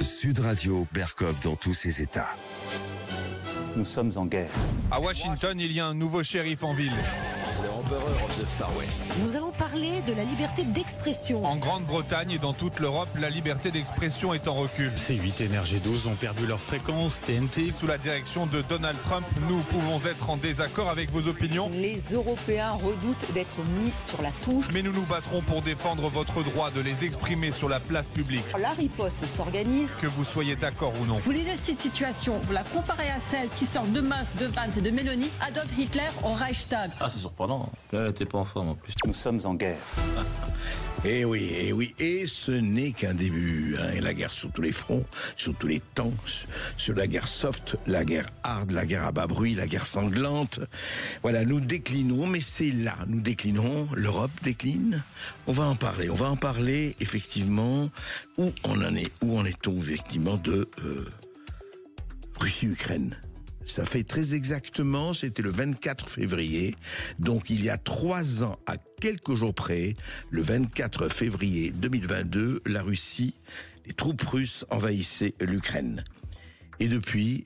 Sud Radio, Berkov dans tous ses états. Nous sommes en guerre. À Washington, il y a un nouveau shérif en ville. Nous allons parler de la liberté d'expression. En Grande-Bretagne et dans toute l'Europe, la liberté d'expression est en recul. C8 et NRJ12 ont perdu leur fréquence. TNT. Sous la direction de Donald Trump, nous pouvons être en désaccord avec vos opinions. Les Européens redoutent d'être mis sur la touche. Mais nous nous battrons pour défendre votre droit de les exprimer sur la place publique. La riposte s'organise. Que vous soyez d'accord ou non. Vous lisez cette situation, vous la comparez à celle qui sort de Musk, de Vance et de Meloni, Adolf Hitler au Reichstag. Ah, c'est surprenant. Là, elle était pas en forme en plus. Nous sommes en guerre. Eh oui, et ce n'est qu'un début. Et la guerre sur tous les fronts, sur tous les temps, sur la guerre soft, la guerre hard, la guerre à bas bruit, la guerre sanglante. Voilà, nous déclinons, mais c'est là, nous déclinons, l'Europe décline. On va en parler effectivement, où en est-on effectivement de Russie-Ukraine. Ça fait très exactement, c'était le 24 février, donc il y a 3 ans, à quelques jours près, le 24 février 2022, la Russie, les troupes russes envahissaient l'Ukraine. Et depuis,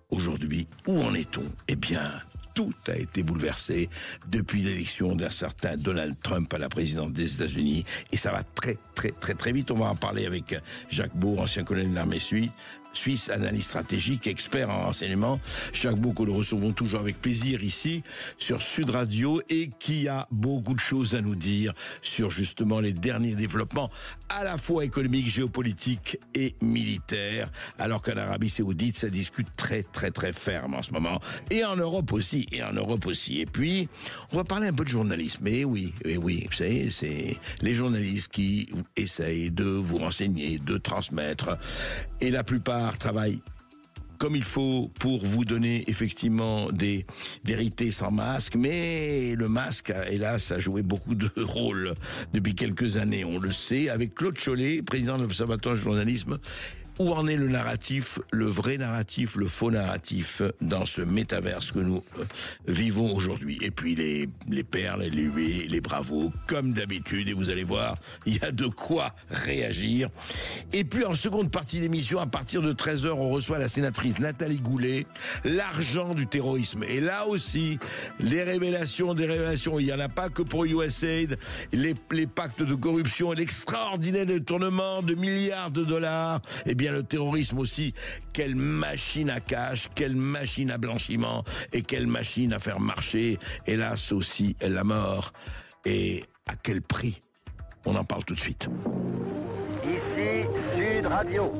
aujourd'hui, où en est-on ? Eh bien, tout a été bouleversé depuis l'élection d'un certain Donald Trump à la présidence des États-Unis. Et ça va très vite. On va en parler avec Jacques Beau, ancien colonel de l'armée suisse, analyste stratégique, expert en renseignement. Jacques Beau, que nous recevons toujours avec plaisir ici sur Sud Radio et qui a beaucoup de choses à nous dire sur justement les derniers développements à la fois économiques, géopolitiques et militaires, alors qu'en Arabie Saoudite, ça discute très ferme en ce moment. Et en Europe aussi. Et puis, on va parler un peu de journalisme. Et oui, vous savez, c'est les journalistes qui essayent de vous renseigner, de transmettre. Et la plupart travaillent comme il faut pour vous donner effectivement des vérités sans masque, mais le masque, hélas, a joué beaucoup de rôles depuis quelques années, on le sait, avec Claude Cholet, président de l'Observatoire du journalisme. Où en est le narratif, le vrai narratif, le faux narratif dans ce métaverse que nous vivons aujourd'hui? Et puis les perles, les huées, les bravos, comme d'habitude. Et vous allez voir, il y a de quoi réagir. Et puis en seconde partie de l'émission, à partir de 13h, on reçoit la sénatrice Nathalie Goulet, l'argent du terrorisme. Et là aussi, des révélations. Il n'y en a pas que pour USAID, les pactes de corruption et l'extraordinaire détournement de milliards de dollars. Eh bien, le terrorisme aussi, quelle machine à cash, quelle machine à blanchiment et quelle machine à faire marcher, hélas aussi, la mort. Et à quel prix? On en parle tout de suite. Ici Sud Radio.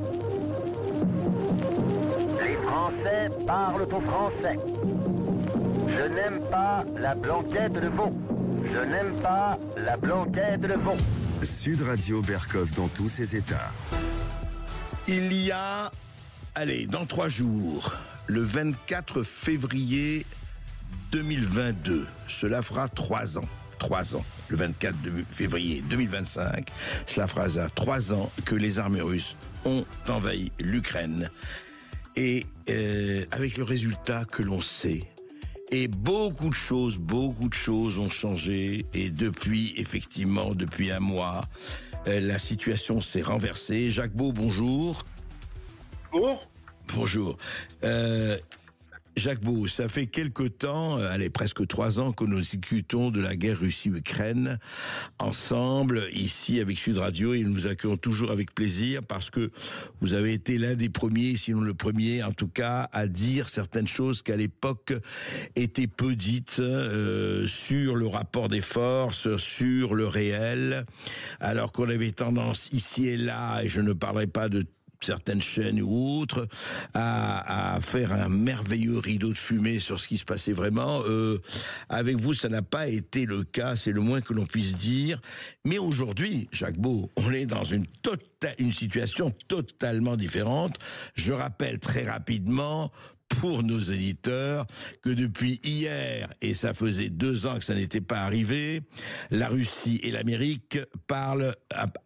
Les Français parlent au français. Je n'aime pas la blanquette de veau. Je n'aime pas la blanquette de veau. Sud Radio, Berkov dans tous ses états. Il y a, dans 3 jours, le 24 février 2022, cela fera 3 ans. 3 ans, le 24 février 2025, cela fera 3 ans que les armées russes ont envahi l'Ukraine. Et avec le résultat que l'on sait, et beaucoup de choses ont changé. Et depuis un mois, la situation s'est renversée. Jacques Beau, bonjour. Bonjour. Jacques Beau, ça fait quelque temps, presque 3 ans que nous discutons de la guerre Russie-Ukraine ensemble, ici avec Sud Radio, et nous vous accueillons toujours avec plaisir parce que vous avez été l'un des premiers, sinon le premier en tout cas, à dire certaines choses qu'à l'époque étaient peu dites sur le rapport des forces, sur le réel, alors qu'on avait tendance ici et là, et je ne parlerai pas de certaines chaînes ou autres, à faire un merveilleux rideau de fumée sur ce qui se passait vraiment. Avec vous, ça n'a pas été le cas, c'est le moins que l'on puisse dire. Mais aujourd'hui, Jacques Beau, on est dans une situation totalement différente. Je rappelle très rapidement, pour nos éditeurs, que depuis hier, et ça faisait 2 ans que ça n'était pas arrivé, la Russie et l'Amérique parlent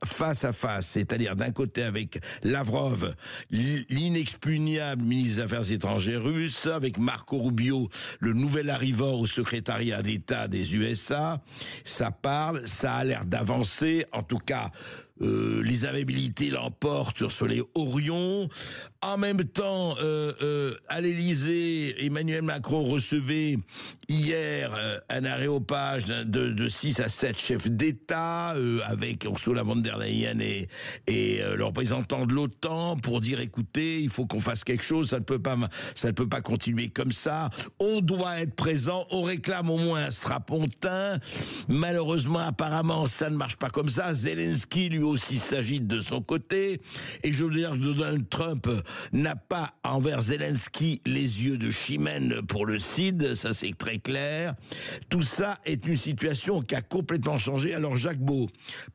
face à face, c'est-à-dire d'un côté avec Lavrov, l'inexpugnable ministre des Affaires étrangères russe, avec Marco Rubio, le nouvel arrivant au secrétariat d'État des USA. Ça parle, ça a l'air d'avancer, en tout cas les amabilités l'emportent sur les Orions. En même temps, à l'Élysée, Emmanuel Macron recevait hier un aréopage de 6 à 7 chefs d'État, avec Ursula von der Leyen et le représentant de l'OTAN, pour dire, écoutez, il faut qu'on fasse quelque chose, ça ne peut pas continuer comme ça, on doit être présent, on réclame au moins un strapontin. Malheureusement, apparemment, ça ne marche pas comme ça. Zelensky, lui aussi, s'agite de son côté. Et je veux dire que Donald Trump n'a pas envers Zelensky les yeux de Chimène pour le CID, ça c'est très clair. Tout ça est une situation qui a complètement changé. Alors Jacques Beau,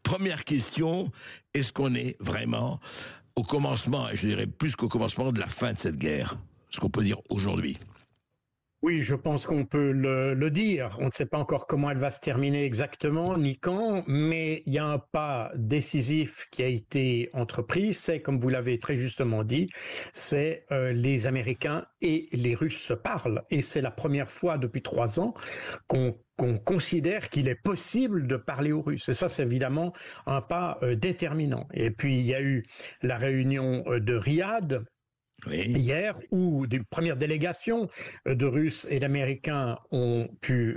première question, est-ce qu'on est vraiment au commencement, et je dirais plus qu'au commencement de la fin de cette guerre, ce qu'on peut dire aujourd'hui? Oui, je pense qu'on peut le dire. On ne sait pas encore comment elle va se terminer exactement, ni quand, mais il y a un pas décisif qui a été entrepris. C'est, comme vous l'avez très justement dit, c'est les Américains et les Russes se parlent. Et c'est la première fois depuis 3 ans qu'on considère qu'il est possible de parler aux Russes. Et ça, c'est évidemment un pas déterminant. Et puis, il y a eu la réunion de Riyad, hier, où des premières délégations de Russes et d'Américains ont pu,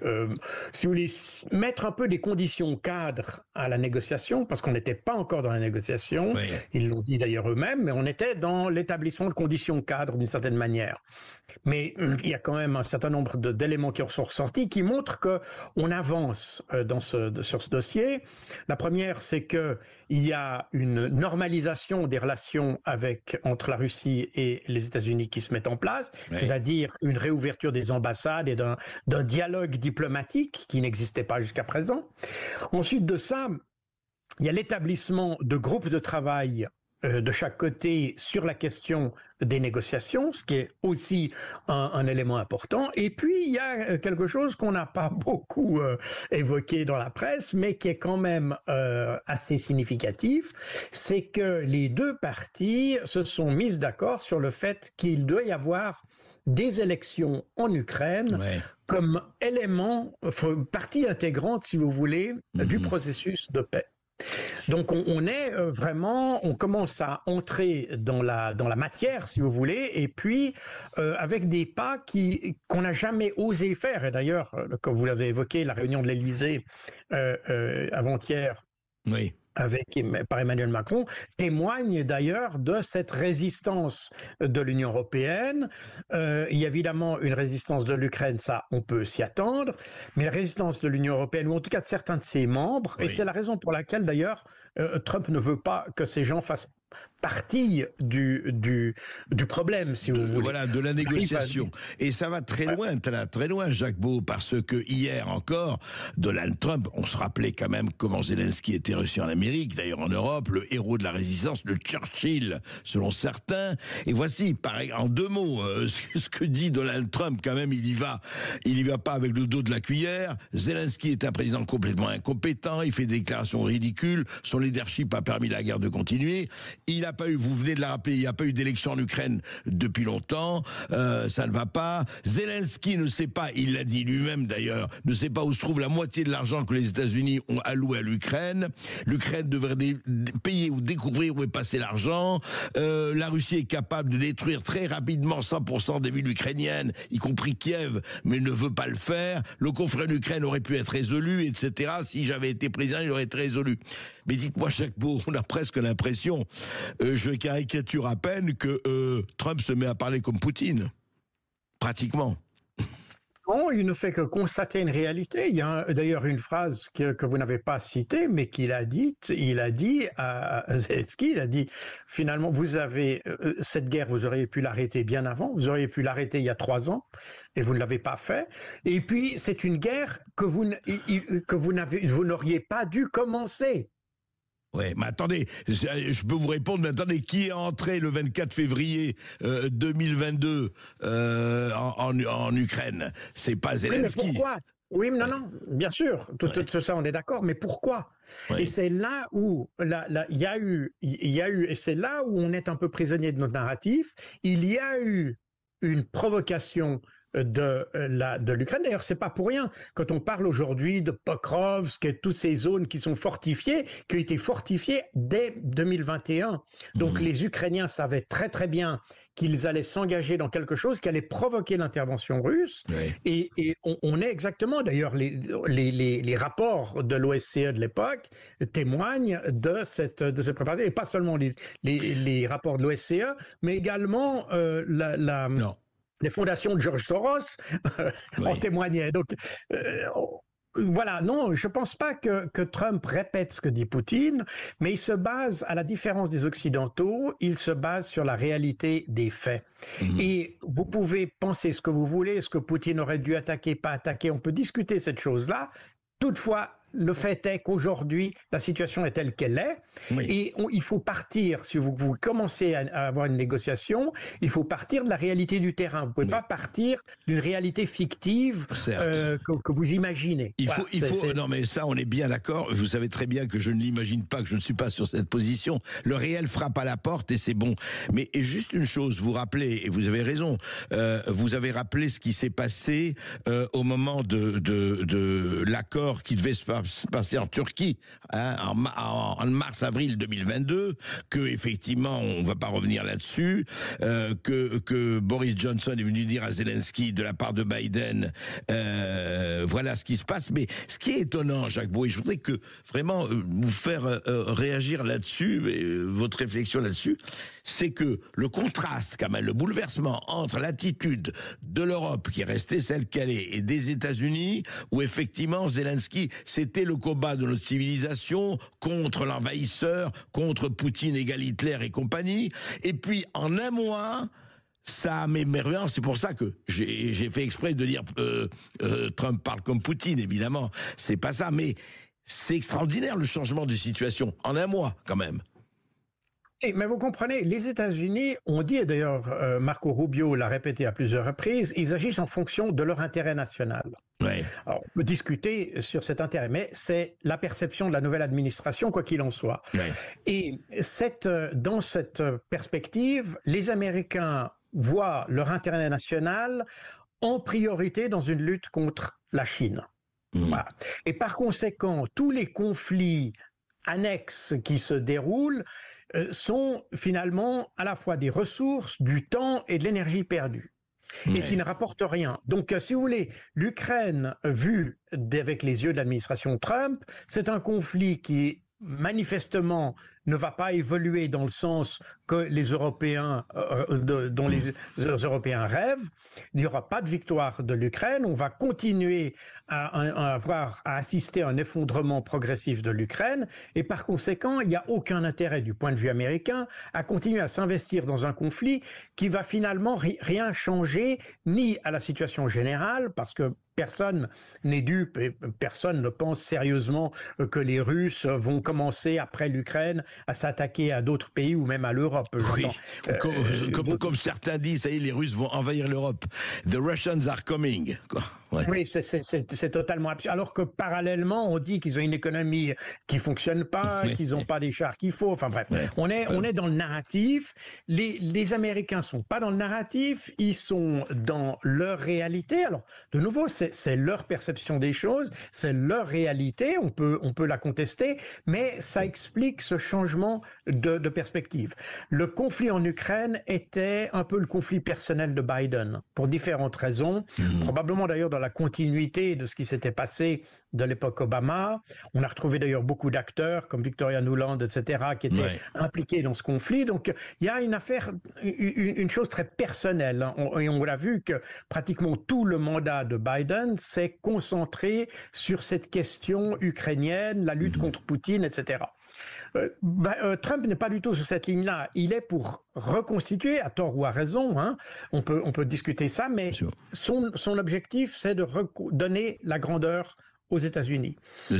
si vous voulez, mettre un peu des conditions cadres à la négociation, parce qu'on n'était pas encore dans la négociation, ils l'ont dit d'ailleurs eux-mêmes, mais on était dans l'établissement de conditions cadres d'une certaine manière. Mais il y a quand même un certain nombre d'éléments qui sont ressortis qui montrent qu'on avance sur ce dossier. La première, c'est qu'il y a une normalisation des relations entre la Russie et les États-Unis qui se mettent en place, c'est-à-dire une réouverture des ambassades et d'un dialogue diplomatique qui n'existait pas jusqu'à présent. Ensuite de ça, il y a l'établissement de groupes de travail de chaque côté sur la question des négociations, ce qui est aussi un élément important. Et puis, il y a quelque chose qu'on n'a pas beaucoup évoqué dans la presse, mais qui est quand même assez significatif, c'est que les deux parties se sont mises d'accord sur le fait qu'il doit y avoir des élections en Ukraine comme élément, partie intégrante, si vous voulez, du processus de paix. Donc on est vraiment, on commence à entrer dans la matière, si vous voulez, et puis avec des pas qu'on n'a jamais osé faire. Et d'ailleurs, comme vous l'avez évoqué, la réunion de l'Élysée avant-hier, par Emmanuel Macron, témoigne d'ailleurs de cette résistance de l'Union européenne. Il y a évidemment une résistance de l'Ukraine, ça on peut s'y attendre, mais la résistance de l'Union européenne, ou en tout cas de certains de ses membres, et c'est la raison pour laquelle d'ailleurs Trump ne veut pas que ces gens fassent partie du problème, si vous voulez. Voilà, de la négociation. Et ça va très loin, Jacques Beau, parce que hier encore, Donald Trump, on se rappelait quand même comment Zelensky était reçu en Amérique, d'ailleurs en Europe, le héros de la résistance, le Churchill, selon certains. Et voici, en 2 mots, ce que dit Donald Trump, quand même, il y va pas avec le dos de la cuillère. Zelensky est un président complètement incompétent, il fait des déclarations ridicules, son leadership a permis la guerre de continuer. Il n'a pas eu, vous venez de la rappeler, il n'y a pas eu d'élection en Ukraine depuis longtemps, ça ne va pas. Zelensky ne sait pas, il l'a dit lui-même d'ailleurs, ne sait pas où se trouve la moitié de l'argent que les États-Unis ont alloué à l'Ukraine. L'Ukraine devrait payer ou découvrir où est passé l'argent. La Russie est capable de détruire très rapidement 100% des villes ukrainiennes, y compris Kiev, mais ne veut pas le faire. Le conflit en Ukraine aurait pu être résolu, etc. Si j'avais été président, il aurait été résolu. Mais dites-moi, Jacques Beau, on a presque l'impression, je caricature à peine, que Trump se met à parler comme Poutine. Pratiquement. Non, il ne fait que constater une réalité. Il y a d'ailleurs une phrase que vous n'avez pas citée, mais qu'il a dite. Il a dit à Zelensky, il a dit, finalement, vous avez cette guerre, vous auriez pu l'arrêter bien avant, vous auriez pu l'arrêter il y a 3 ans, et vous ne l'avez pas fait. Et puis, c'est une guerre que vous n'auriez pas dû commencer. Oui, mais attendez, je peux vous répondre, mais attendez, qui est entré le 24 février 2022 en Ukraine? C'est pas Zelensky. Oui, mais pourquoi? Oui, mais non, bien sûr, tout ça on est d'accord, mais pourquoi? Et c'est là où il y a eu, et c'est là où on est un peu prisonnier de notre narratif, il y a eu une provocation de l'Ukraine. D'ailleurs, c'est pas pour rien quand on parle aujourd'hui de Pokrovsk et toutes ces zones qui sont fortifiées, qui ont été fortifiées dès 2021. Donc les Ukrainiens savaient très très bien qu'ils allaient s'engager dans quelque chose qui allait provoquer l'intervention russe. Et on est exactement, d'ailleurs, les rapports de l'OSCE de l'époque témoignent de cette préparation. Et pas seulement les rapports de l'OSCE, mais également les fondations de George Soros en témoignaient. Donc, voilà, non, je ne pense pas que Trump répète ce que dit Poutine, mais il se base, à la différence des Occidentaux, il se base sur la réalité des faits. Et vous pouvez penser ce que vous voulez, est-ce que Poutine aurait dû attaquer, pas attaquer, on peut discuter cette chose-là. Toutefois, le fait est qu'aujourd'hui, la situation est telle qu'elle est. Et il faut partir, si vous commencez à avoir une négociation, il faut partir de la réalité du terrain. Vous ne pouvez pas partir d'une réalité fictive que vous imaginez. Non, mais ça, on est bien d'accord. Vous savez très bien que je ne l'imagine pas, que je ne suis pas sur cette position. Le réel frappe à la porte et c'est bon. Mais juste une chose, vous rappelez, et vous avez raison, vous avez rappelé ce qui s'est passé au moment de l'accord qui devait se passer en Turquie en mars-avril 2022, que effectivement, on ne va pas revenir là-dessus, que Boris Johnson est venu dire à Zelensky de la part de Biden, voilà ce qui se passe. Mais ce qui est étonnant, Jacques Brouet, je voudrais que vraiment vous faire réagir là-dessus, votre réflexion là-dessus, c'est que le contraste, quand même, le bouleversement entre l'attitude de l'Europe, qui est restée celle qu'elle est, et des États-Unis, où effectivement Zelensky, c'était le combat de notre civilisation contre l'envahisseur, contre Poutine égal Hitler et compagnie, et puis en un mois, ça m'émerveille. C'est pour ça que j'ai fait exprès de dire Trump parle comme Poutine, évidemment, c'est pas ça, mais c'est extraordinaire le changement de situation, en un mois quand même. Mais vous comprenez, les États-Unis ont dit, et d'ailleurs Marco Rubio l'a répété à plusieurs reprises, ils agissent en fonction de leur intérêt national. Alors, on peut discuter sur cet intérêt, mais c'est la perception de la nouvelle administration, quoi qu'il en soit. Et dans cette perspective, les Américains voient leur intérêt national en priorité dans une lutte contre la Chine. Voilà. Et par conséquent, tous les conflits annexes qui se déroulent sont finalement à la fois des ressources, du temps et de l'énergie perdue, et qui ne rapportent rien. Donc, si vous voulez, l'Ukraine, vue avec les yeux de l'administration Trump, c'est un conflit qui manifestement ne va pas évoluer dans le sens que les Européens, dont les Européens rêvent. Il n'y aura pas de victoire de l'Ukraine. On va continuer à assister à un effondrement progressif de l'Ukraine. Et par conséquent, il n'y a aucun intérêt du point de vue américain à continuer à s'investir dans un conflit qui va finalement rien changer, ni à la situation générale, parce que personne n'est dupe et personne ne pense sérieusement que les Russes vont commencer, après l'Ukraine, à s'attaquer à d'autres pays ou même à l'Europe. Oui, comme certains disent, ça y est, les Russes vont envahir l'Europe. The Russians are coming. Oui, c'est totalement absurde. Alors que parallèlement, on dit qu'ils ont une économie qui fonctionne pas, qu'ils n'ont pas les chars qu'il faut. Enfin bref, on est dans le narratif. Les Américains sont pas dans le narratif, ils sont dans leur réalité. Alors, de nouveau, c'est leur perception des choses, c'est leur réalité. On peut la contester, mais ça explique ce changement de perspective. Le conflit en Ukraine était un peu le conflit personnel de Biden, pour différentes raisons, probablement d'ailleurs dans la continuité de ce qui s'était passé de l'époque Obama. On a retrouvé d'ailleurs beaucoup d'acteurs comme Victoria Nuland, etc., qui étaient impliqués dans ce conflit. Donc il y a une affaire, une chose très personnelle. Et on l'a vu que pratiquement tout le mandat de Biden s'est concentré sur cette question ukrainienne, la lutte contre Poutine, etc. Trump n'est pas du tout sur cette ligne-là. Il est pour reconstituer, à tort ou à raison, hein, on peut discuter ça, mais son objectif, c'est de redonner la grandeur aux États-Unis.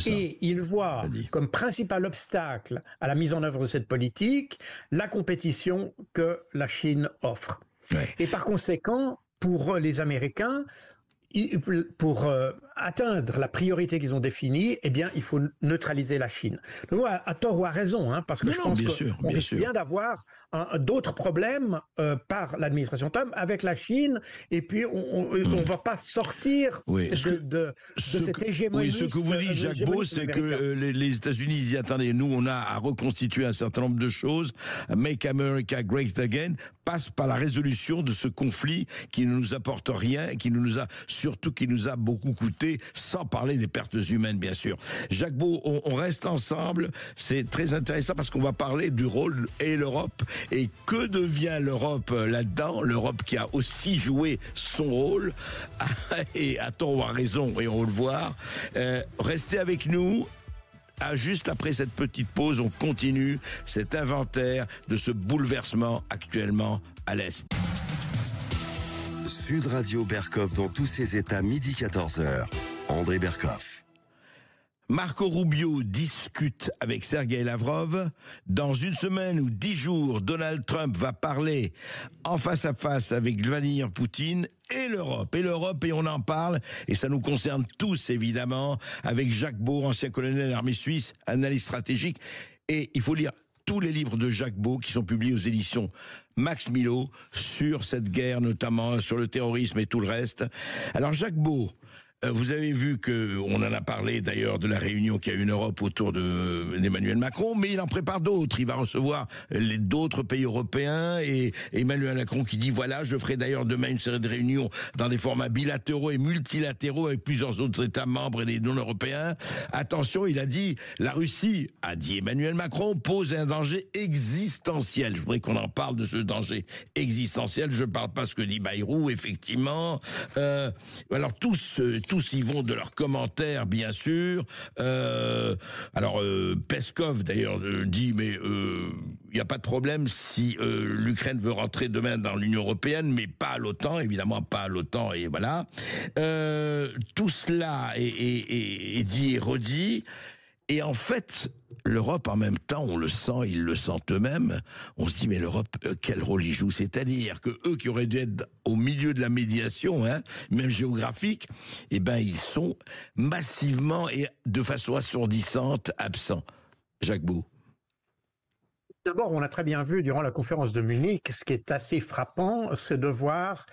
Et il voit comme principal obstacle à la mise en œuvre de cette politique la compétition que la Chine offre. Et par conséquent, pour les Américains, pour atteindre la priorité qu'ils ont définie, eh bien, il faut neutraliser la Chine. Donc, à tort ou à raison, parce que je pense qu'on risque bien d'avoir d'autres problèmes par l'administration Trump avec la Chine, et puis on ne va pas sortir de cette hégémonie. Oui, ce que vous dites, Jacques Beau, c'est que les États-Unis disent, attendez, nous, on a à reconstituer un certain nombre de choses. Make America Great Again passe par la résolution de ce conflit qui ne nous apporte rien, qui nous a beaucoup coûté, sans parler des pertes humaines, bien sûr. Jacques Beau, on reste ensemble. C'est très intéressant parce qu'on va parler du rôle et l'Europe. Et que devient l'Europe là-dedans? L'Europe qui a aussi joué son rôle, et à tort ou à raison, et on va le voir. Restez avec nous. Juste après cette petite pause, on continue cet inventaire de ce bouleversement actuellement à l'Est. Sud Radio Berkov dans tous ses états, midi 14h. André Berkov. Marco Rubio discute avec Sergueï Lavrov. Dans une semaine ou 10 jours, Donald Trump va parler en face à face avec Vladimir Poutine et l'Europe, et on en parle, et ça nous concerne tous évidemment, avec Jacques Beau, ancien colonel de l'armée suisse, analyste stratégique, et il faut lire tous les livres de Jacques Beau qui sont publiés aux éditions Max Milo sur cette guerre, notamment sur le terrorisme et tout le reste. Alors Jacques Beau, vous avez vu on en a parlé d'ailleurs de la réunion qu'il y a eu en Europe autour d'Emmanuel Macron, mais il en prépare d'autres. Il va recevoir d'autres pays européens, et Emmanuel Macron qui dit voilà, je ferai d'ailleurs demain une série de réunions dans des formats bilatéraux et multilatéraux avec plusieurs autres États membres et des non-européens. Attention, il a dit, la Russie, a dit Emmanuel Macron, pose un danger existentiel. Je voudrais qu'on en parle de ce danger existentiel. Je ne parle pas ce que dit Bayrou, effectivement. Alors tous y vont de leurs commentaires, bien sûr. Peskov, d'ailleurs, dit, mais il n'y a pas de problème si l'Ukraine veut rentrer demain dans l'Union européenne, mais pas à l'OTAN, évidemment pas à l'OTAN, et voilà. Tout cela est dit et redit. Et en fait, l'Europe, en même temps, on le sent, ils le sentent eux-mêmes. On se dit, mais l'Europe, quel rôle y joue? C'est-à-dire que eux qui auraient dû être au milieu de la médiation, même géographique, eh ben, ils sont massivement et de façon assourdissante absents. Jacques Beau. D'abord, on a très bien vu durant la conférence de Munich, ce qui est assez frappant, c'est de voir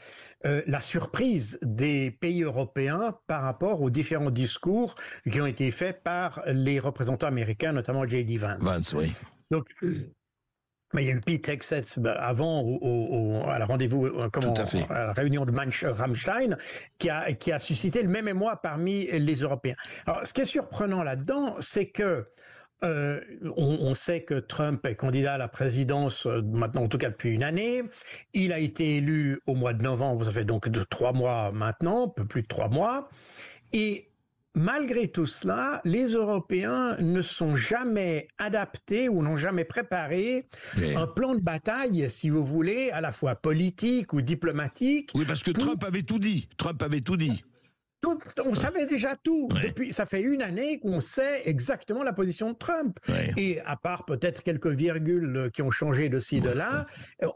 la surprise des pays européens par rapport aux différents discours qui ont été faits par les représentants américains, notamment J.D. Vance. Oui. Donc, mais il y a eu Pete Hegseth avant à la rendez-vous, à la réunion de Rammstein, qui a suscité le même émoi parmi les Européens. Alors, ce qui est surprenant là-dedans, c'est que on sait que Trump est candidat à la présidence maintenant, en tout cas depuis une année. Il a été élu au mois de novembre, ça fait donc 3 mois maintenant, un peu plus de 3 mois. Et malgré tout cela, les Européens ne sont jamais adaptés ou n'ont jamais préparé un plan de bataille, si vous voulez, à la fois politique ou diplomatique. Oui, parce que Trump avait tout dit. On savait déjà tout. Depuis, ça fait une année qu'on sait exactement la position de Trump. Et à part peut-être quelques virgules qui ont changé de ci, de là,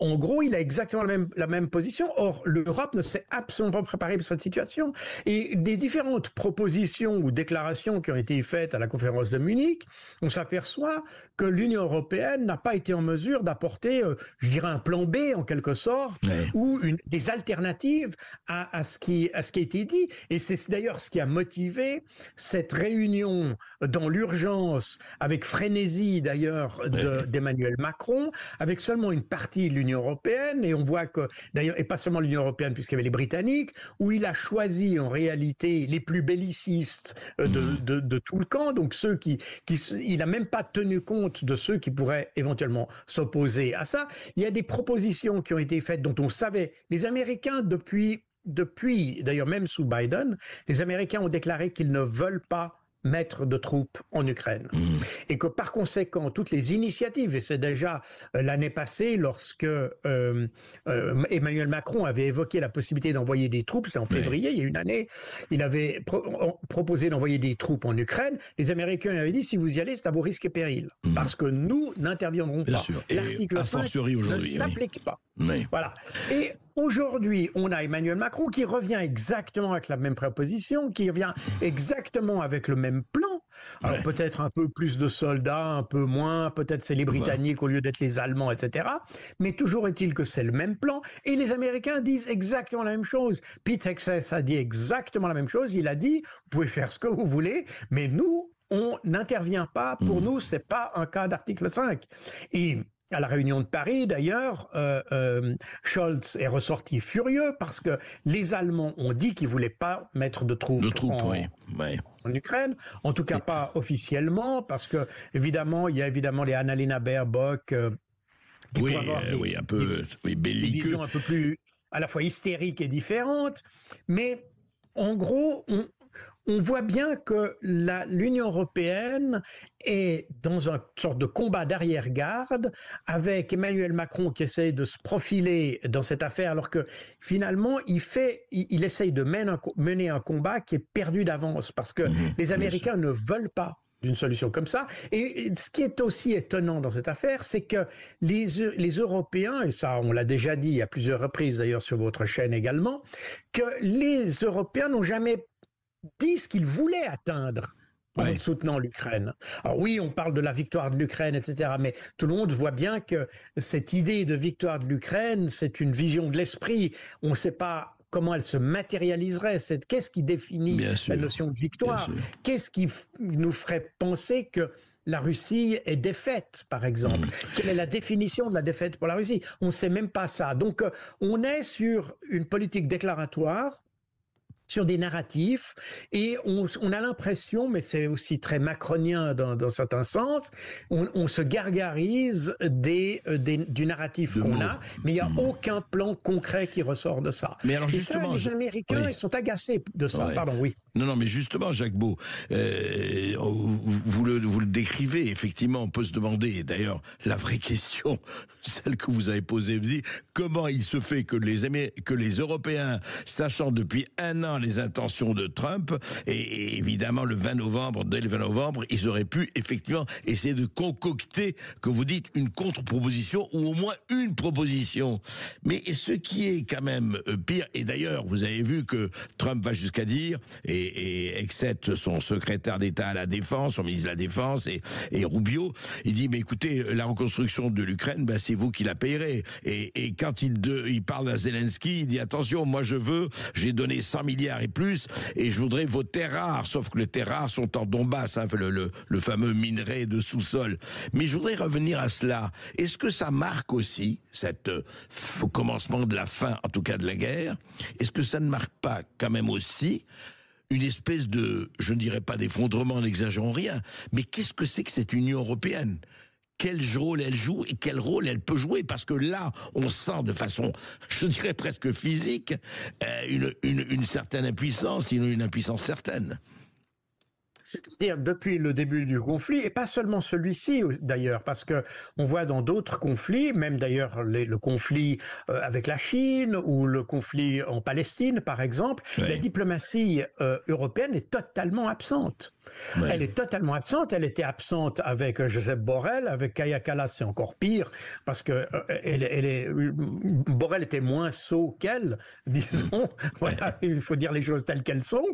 en gros, il a exactement la même position. Or, l'Europe ne s'est absolument pas préparée pour cette situation. Et des différentes propositions ou déclarations qui ont été faites à la conférence de Munich, on s'aperçoit que l'Union européenne n'a pas été en mesure d'apporter, je dirais, un plan B en quelque sorte, ou des alternatives à ce qui a été dit. Et c'est d'ailleurs ce qui a motivé cette réunion dans l'urgence, avec frénésie d'ailleurs d'Emmanuel Macron, avec seulement une partie de l'Union européenne, et on voit que d'ailleurs, et pas seulement l'Union européenne puisqu'il y avait les Britanniques, où il a choisi en réalité les plus bellicistes de tout le camp, donc ceux il n'a même pas tenu compte de ceux qui pourraient éventuellement s'opposer à ça. Il y a des propositions qui ont été faites dont on savait, les Américains depuis, d'ailleurs même sous Biden, les Américains ont déclaré qu'ils ne veulent pas mettre de troupes en Ukraine. Et que par conséquent, toutes les initiatives, et c'est déjà l'année passée lorsque Emmanuel Macron avait évoqué la possibilité d'envoyer des troupes, c'était en février, il y a une année, il avait proposé d'envoyer des troupes en Ukraine, les Américains avaient dit, si vous y allez, c'est à vos risques et périls, parce que nous n'interviendrons pas. Bien sûr. L'article 5 ne s'applique pas. Voilà. Et aujourd'hui, on a Emmanuel Macron qui revient exactement avec la même proposition, qui revient exactement avec le même plan. Alors peut-être un peu plus de soldats, un peu moins, peut-être c'est les Britanniques au lieu d'être les Allemands, etc. Mais toujours est-il que c'est le même plan. Et les Américains disent exactement la même chose. Pete Hegseth a dit exactement la même chose. Il a dit, vous pouvez faire ce que vous voulez, mais nous, on n'intervient pas. Pour nous, c'est pas un cas d'article 5. Et à la réunion de Paris, d'ailleurs, Scholz est ressorti furieux parce que les Allemands ont dit qu'ils ne voulaient pas mettre de troupes en Ukraine, en tout cas pas officiellement, parce que évidemment, il y a évidemment les Annalena Baerbock qui pourraient avoir des visions un peu plus à la fois hystériques et différentes, mais en gros, on voit bien que l'Union européenne est dans une sorte de combat d'arrière-garde avec Emmanuel Macron qui essaye de se profiler dans cette affaire alors que finalement il essaye de mener un combat qui est perdu d'avance parce que les Américains ne veulent pas d'une solution comme ça. Et ce qui est aussi étonnant dans cette affaire, c'est que les Européens, et ça on l'a déjà dit à plusieurs reprises d'ailleurs sur votre chaîne également, que les Européens n'ont jamais dit ce qu'ils voulaient atteindre en soutenant l'Ukraine. Alors oui, on parle de la victoire de l'Ukraine, etc., mais tout le monde voit bien que cette idée de victoire de l'Ukraine, c'est une vision de l'esprit. On ne sait pas comment elle se matérialiserait. Qu'est-ce qui définit la notion de victoire? Qu'est-ce qui nous ferait penser que la Russie est défaite, par exemple? Quelle est la définition de la défaite pour la Russie? On ne sait même pas ça. Donc, on est sur une politique déclaratoire, sur des narratifs, et on a l'impression, mais c'est aussi très macronien dans certains sens, on se gargarise du narratif qu'on a, mais il n'y a aucun plan concret qui ressort de ça. Mais alors justement, les Américains, ils sont agacés de ça. Pardon, oui. Non, mais justement, Jacques Beau, vous le décrivez, effectivement, on peut se demander, d'ailleurs, la vraie question, celle que vous avez posée, comment il se fait que les Européens, sachant depuis un an les intentions de Trump, et évidemment dès le 20 novembre, ils auraient pu effectivement essayer de concocter, que vous dites, une contre-proposition ou au moins une proposition. Mais ce qui est quand même pire, et d'ailleurs vous avez vu que Trump va jusqu'à dire, et Hegseth, son secrétaire d'État à la Défense, son ministre de la Défense, et Rubio, il dit, mais écoutez, la reconstruction de l'Ukraine, c'est vous qui la payerez. Et quand il parle à Zelensky, il dit, attention, moi j'ai donné 100 milliards et plus, et je voudrais vos terres rares, sauf que les terres rares sont en Donbass, le fameux minerai de sous-sol. Mais je voudrais revenir à cela. Est-ce que ça marque aussi, au commencement de la fin, en tout cas de la guerre, est-ce que ça ne marque pas quand même aussi une espèce de, je ne dirais pas d'effondrement, n'exagérons rien, mais qu'est-ce que c'est que cette Union européenne ? Quel rôle elle joue et quel rôle elle peut jouer? Parce que là, on sent de façon, je dirais presque physique, une certaine impuissance, sinon une impuissance certaine. C'est-à-dire depuis le début du conflit, et pas seulement celui-ci d'ailleurs, parce que on voit dans d'autres conflits, même d'ailleurs le conflit avec la Chine ou le conflit en Palestine par exemple, la diplomatie européenne est totalement absente. Elle est totalement absente. Elle était absente avec Josep Borrell, avec Kaja Kallas, c'est encore pire parce que Borrell était moins sot qu'elle, disons. Voilà, il faut dire les choses telles qu'elles sont.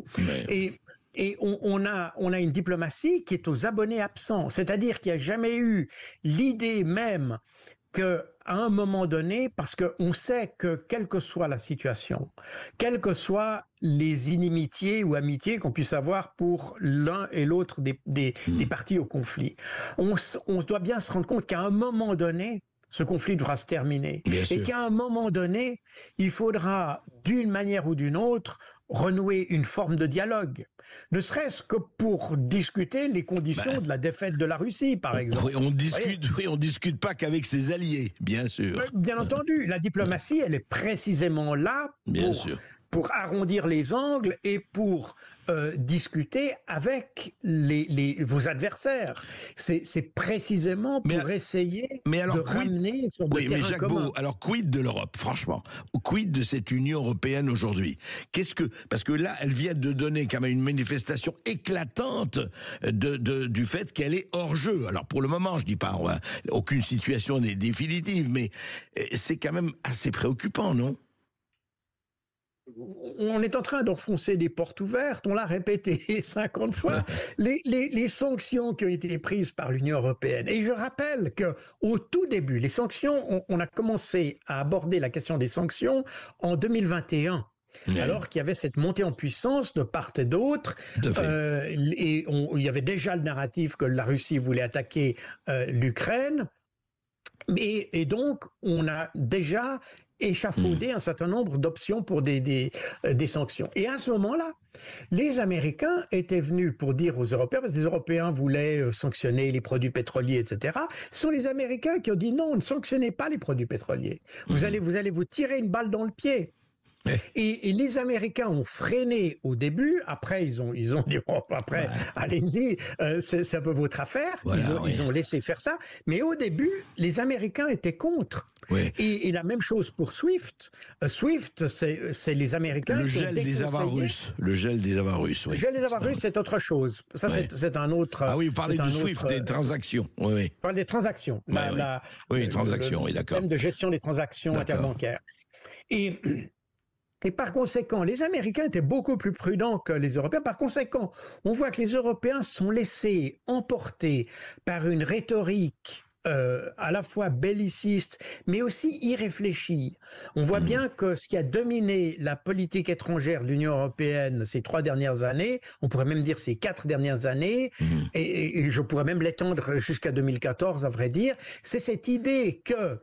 Et on a une diplomatie qui est aux abonnés absents, c'est-à-dire qu'il n'y a jamais eu l'idée même qu'à un moment donné, parce qu'on sait que quelle que soit la situation, quelles que soient les inimitiés ou amitiés qu'on puisse avoir pour l'un et l'autre des parties au conflit, on doit bien se rendre compte qu'à un moment donné, ce conflit devra se terminer. Et qu'à un moment donné, il faudra, d'une manière ou d'une autre, renouer une forme de dialogue, ne serait-ce que pour discuter les conditions de la défaite de la Russie, par exemple. Oui, on discute pas qu'avec ses alliés, bien sûr. Bien entendu, la diplomatie, elle est précisément là pour arrondir les angles et pour discuter avec vos adversaires. C'est précisément pour essayer de ramener sur le terrain commun. Alors quid de l'Europe, franchement? Quid de cette Union européenne aujourd'hui? Parce que là, elle vient de donner quand même une manifestation éclatante du fait qu'elle est hors jeu. Alors pour le moment, je dis pas, aucune situation n'est définitive, mais c'est quand même assez préoccupant, non? on est en train d'enfoncer des portes ouvertes, on l'a répété 50 fois, les sanctions qui ont été prises par l'Union européenne. Et je rappelle qu'au tout début, les sanctions, on a commencé à aborder la question des sanctions en 2021. Alors qu'il y avait cette montée en puissance de part et d'autre, et il y avait déjà le narratif que la Russie voulait attaquer l'Ukraine, et donc on a déjà échafaudé un certain nombre d'options pour des sanctions. Et à ce moment-là, les Américains étaient venus pour dire aux Européens, parce que les Européens voulaient sanctionner les produits pétroliers, etc. Ce sont les Américains qui ont dit non, ne sanctionnez pas les produits pétroliers. Vous allez vous tirer une balle dans le pied. Et les Américains ont freiné au début, après ils ont dit bon, après allez-y, c'est un peu votre affaire, ils ont laissé faire ça, mais au début les Américains étaient contre. Et la même chose pour SWIFT. SWIFT, c'est les Américains le gel des avoirs russes. Le gel des avoirs russes, oui. Le gel des avoirs russes, c'est autre chose. Ça, c'est un autre... Ah oui, vous parlez du SWIFT, des transactions. Oui. Vous parlez des transactions. Oui, transactions, oui, d'accord. Le système de gestion des transactions interbancaires. Et par conséquent, les Américains étaient beaucoup plus prudents que les Européens. Par conséquent, on voit que les Européens sont laissés emporter par une rhétorique à la fois belliciste, mais aussi irréfléchie. On voit bien que ce qui a dominé la politique étrangère de l'Union européenne ces 3 dernières années, on pourrait même dire ces 4 dernières années, et je pourrais même l'étendre jusqu'à 2014, à vrai dire, c'est cette idée que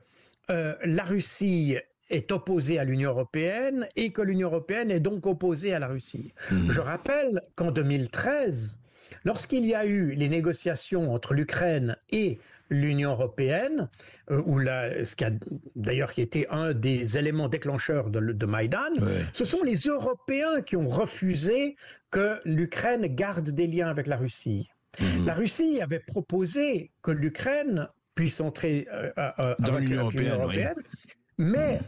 la Russie est opposée à l'Union européenne et que l'Union européenne est donc opposée à la Russie. Je rappelle qu'en 2013, lorsqu'il y a eu les négociations entre l'Ukraine et l'Union européenne, ce qui a d'ailleurs qui était un des éléments déclencheurs de Maïdan, ce sont les Européens qui ont refusé que l'Ukraine garde des liens avec la Russie. La Russie avait proposé que l'Ukraine puisse entrer dans l'Union européenne. Mais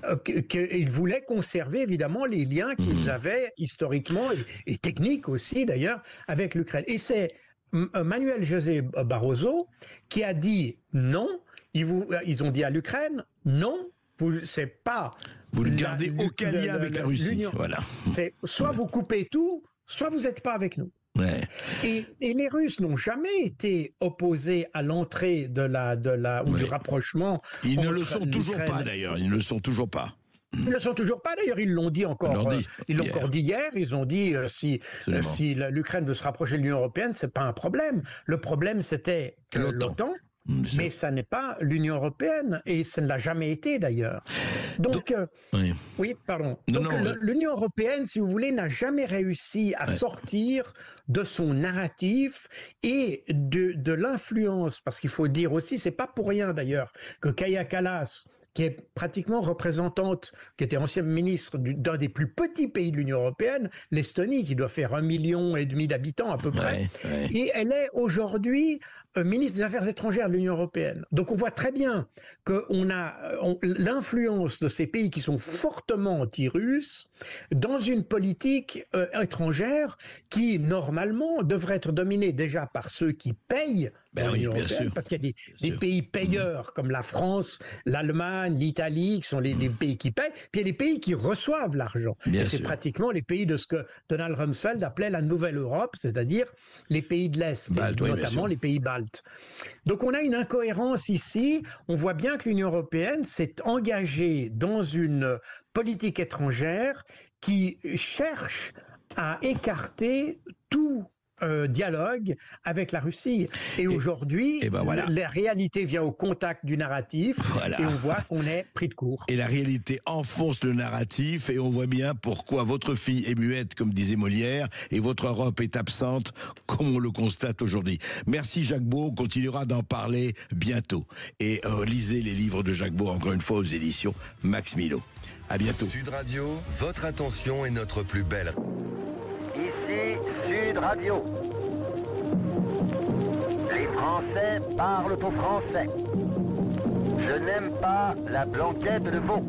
qu'ils voulaient conserver évidemment les liens qu'ils avaient historiquement et techniques aussi d'ailleurs avec l'Ukraine. Et c'est Manuel José Barroso qui a dit non. Ils ont dit à l'Ukraine non. Vous ne gardez aucun lien avec la Russie. Voilà. C'est soit vous coupez tout, soit vous n'êtes pas avec nous. Et les Russes n'ont jamais été opposés à l'entrée ou du rapprochement. Ils ne le sont toujours pas d'ailleurs. Ils ne le sont toujours pas. Ils ne le sont toujours pas d'ailleurs. Ils l'ont dit encore. Ils l'ont encore dit hier. Ils ont dit si l'Ukraine veut se rapprocher de l'Union européenne, c'est pas un problème. Le problème c'était l'OTAN. Mais ça n'est pas l'Union européenne et ça ne l'a jamais été d'ailleurs. Donc, l'Union européenne, si vous voulez, n'a jamais réussi à sortir de son narratif et de l'influence, parce qu'il faut dire aussi, c'est pas pour rien d'ailleurs que Kaja Kallas, qui est pratiquement représentante, qui était ancienne ministre d'un des plus petits pays de l'Union européenne, l'Estonie, qui doit faire 1,5 million d'habitants à peu près, et elle est aujourd'hui ministre des Affaires étrangères de l'Union européenne. Donc on voit très bien qu'on a l'influence de ces pays qui sont fortement anti-russes dans une politique étrangère qui, normalement, devrait être dominée déjà par ceux qui payent l'Union européenne, parce qu'il y a des pays payeurs comme la France, l'Allemagne, l'Italie, qui sont les pays qui payent, puis il y a des pays qui reçoivent l'argent. Et c'est pratiquement les pays de ce que Donald Rumsfeld appelait la Nouvelle Europe, c'est-à-dire les pays de l'Est, notamment les pays baltes. Donc on a une incohérence ici. On voit bien que l'Union européenne s'est engagée dans une politique étrangère qui cherche à écarter tout dialogue avec la Russie. Et aujourd'hui, la réalité vient au contact du narratif et on voit qu'on est pris de court. Et la réalité enfonce le narratif et on voit bien pourquoi votre fille est muette, comme disait Molière, et votre Europe est absente, comme on le constate aujourd'hui. Merci Jacques Beau, on continuera d'en parler bientôt. Et lisez les livres de Jacques Beau, encore une fois, aux éditions Max Milo. À bientôt. Sud Radio, votre attention est notre plus belle. Ici Sud Radio. Les Français parlent au français. Je n'aime pas la blanquette de veau.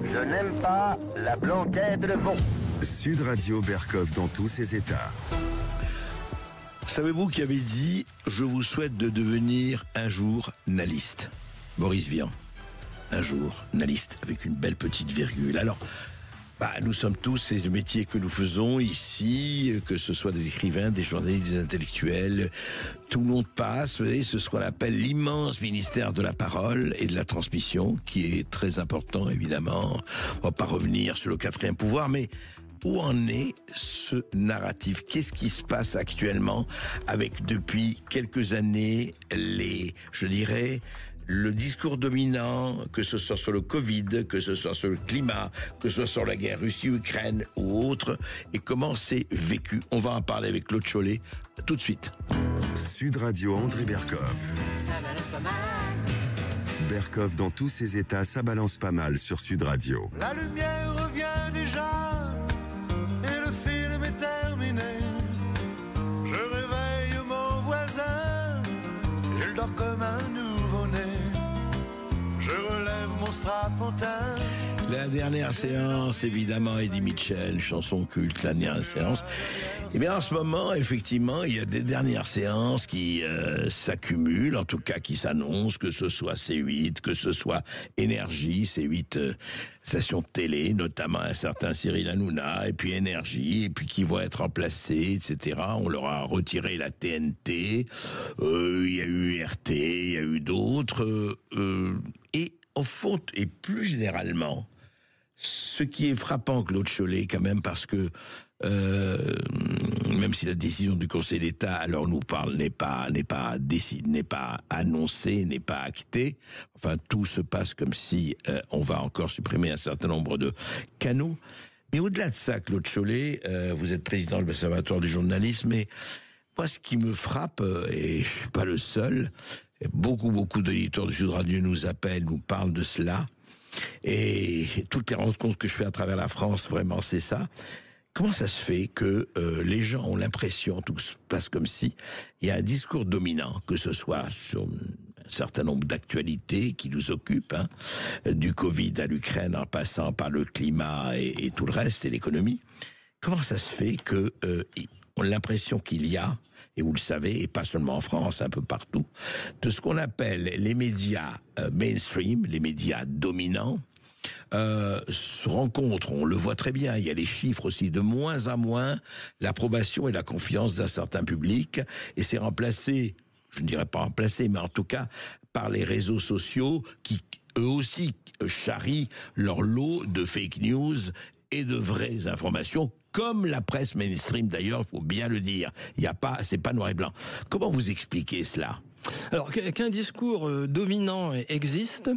Je n'aime pas la blanquette de veau. Sud Radio Berkov dans tous ses états. Savez-vous qui avait dit « Je vous souhaite de devenir un jour naliste » Boris Vian. Un jour naliste, avec une belle petite virgule. Alors, Nous sommes tous, ces métiers que nous faisons ici, que ce soit des écrivains, des journalistes, des intellectuels, tout le monde passe. Vous voyez, c'est ce qu'on appelle l'immense ministère de la parole et de la transmission, qui est très important, évidemment. On va pas revenir sur le 4e pouvoir, mais où en est ce narratif? Qu'est-ce qui se passe actuellement avec, depuis quelques années, le discours dominant, que ce soit sur le Covid, que ce soit sur le climat, que ce soit sur la guerre Russie-Ukraine ou autre, et comment c'est vécu? On va en parler avec Claude Cholet tout de suite. Sud Radio, André Berkoff. Ça balance pas mal. Berkoff, dans tous ses états, ça balance pas mal sur Sud Radio. La lumière revient déjà et le film est terminé. Je réveille mon voisin, il dort comme un nouveau-né. Je relève mon strapontin. La dernière séance, évidemment, Eddie Mitchell, chanson culte, la dernière séance. Eh bien, en ce moment, effectivement, il y a des dernières séances qui s'accumulent, en tout cas qui s'annoncent, que ce soit C8, que ce soit Énergie, C8 stations de télé, notamment un certain Cyril Hanouna, et puis Énergie, et puis qui vont être remplacés, etc. On leur a retiré la TNT, il y a eu RT, il y a eu d'autres, et au fond, et plus généralement, ce qui est frappant, Claude Cholet, quand même, parce que même si la décision du Conseil d'État, alors nous parle, n'est pas annoncée, n'est pas actée. Enfin, tout se passe comme si on va encore supprimer un certain nombre de canaux. Mais au-delà de ça, Claude Cholet, vous êtes président de l'Observatoire du journalisme, et moi, ce qui me frappe, et je suis pas le seul, beaucoup d'auditeurs de Sud Radio nous appellent, nous parlent de cela, et toutes les rencontres que je fais à travers la France, vraiment, c'est ça. Comment ça se fait que les gens ont l'impression, tout se passe comme si il y a un discours dominant, que ce soit sur un certain nombre d'actualités qui nous occupent, du Covid à l'Ukraine, en passant par le climat et tout le reste, et l'économie. Comment ça se fait que on a l'impression qu'il y a, et vous le savez, et pas seulement en France, un peu partout, de ce qu'on appelle les médias mainstream, les médias dominants, se rencontrent, on le voit très bien, il y a les chiffres aussi, de moins en moins l'approbation et la confiance d'un certain public, et c'est remplacé, je ne dirais pas remplacé, mais en tout cas par les réseaux sociaux qui eux aussi charrient leur lot de fake news et de vraies informations, comme la presse mainstream d'ailleurs, il faut bien le dire. C'est pas noir et blanc. Comment vous expliquez cela ? Alors qu'un discours dominant existe,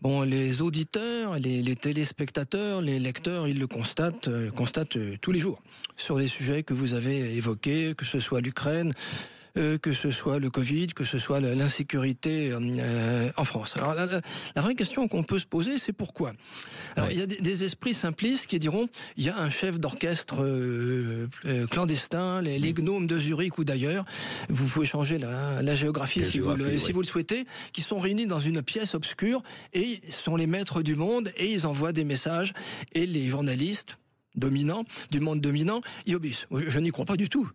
bon, les auditeurs, les téléspectateurs, les lecteurs, ils le constatent tous les jours sur les sujets que vous avez évoqués, que ce soit l'Ukraine, que ce soit le Covid, que ce soit l'insécurité en France. Alors la vraie question qu'on peut se poser, c'est pourquoi. Alors il y a des esprits simplistes qui diront il y a un chef d'orchestre clandestin, les gnomes de Zurich ou d'ailleurs, vous pouvez changer la géographie si vous le souhaitez, qui sont réunis dans une pièce obscure et sont les maîtres du monde et ils envoient des messages et les journalistes dominant, du monde dominant, y obéissent. Je n'y crois pas du tout.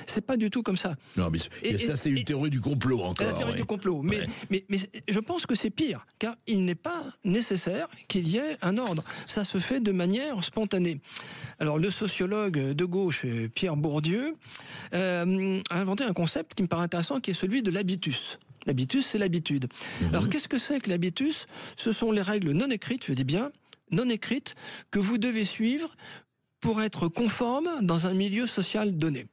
C'est pas du tout comme ça. Non, mais ça, c'est une théorie du complot encore. La théorie du complot. Mais je pense que c'est pire, car il n'est pas nécessaire qu'il y ait un ordre. Ça se fait de manière spontanée. Alors, le sociologue de gauche, Pierre Bourdieu, a inventé un concept qui me paraît intéressant, qui est celui de l'habitus. L'habitus, c'est l'habitude. Alors, qu'est-ce que c'est que l'habitus ? Ce sont les règles non écrites, je dis bien, non écrites, que vous devez suivre pour être conforme dans un milieu social donné.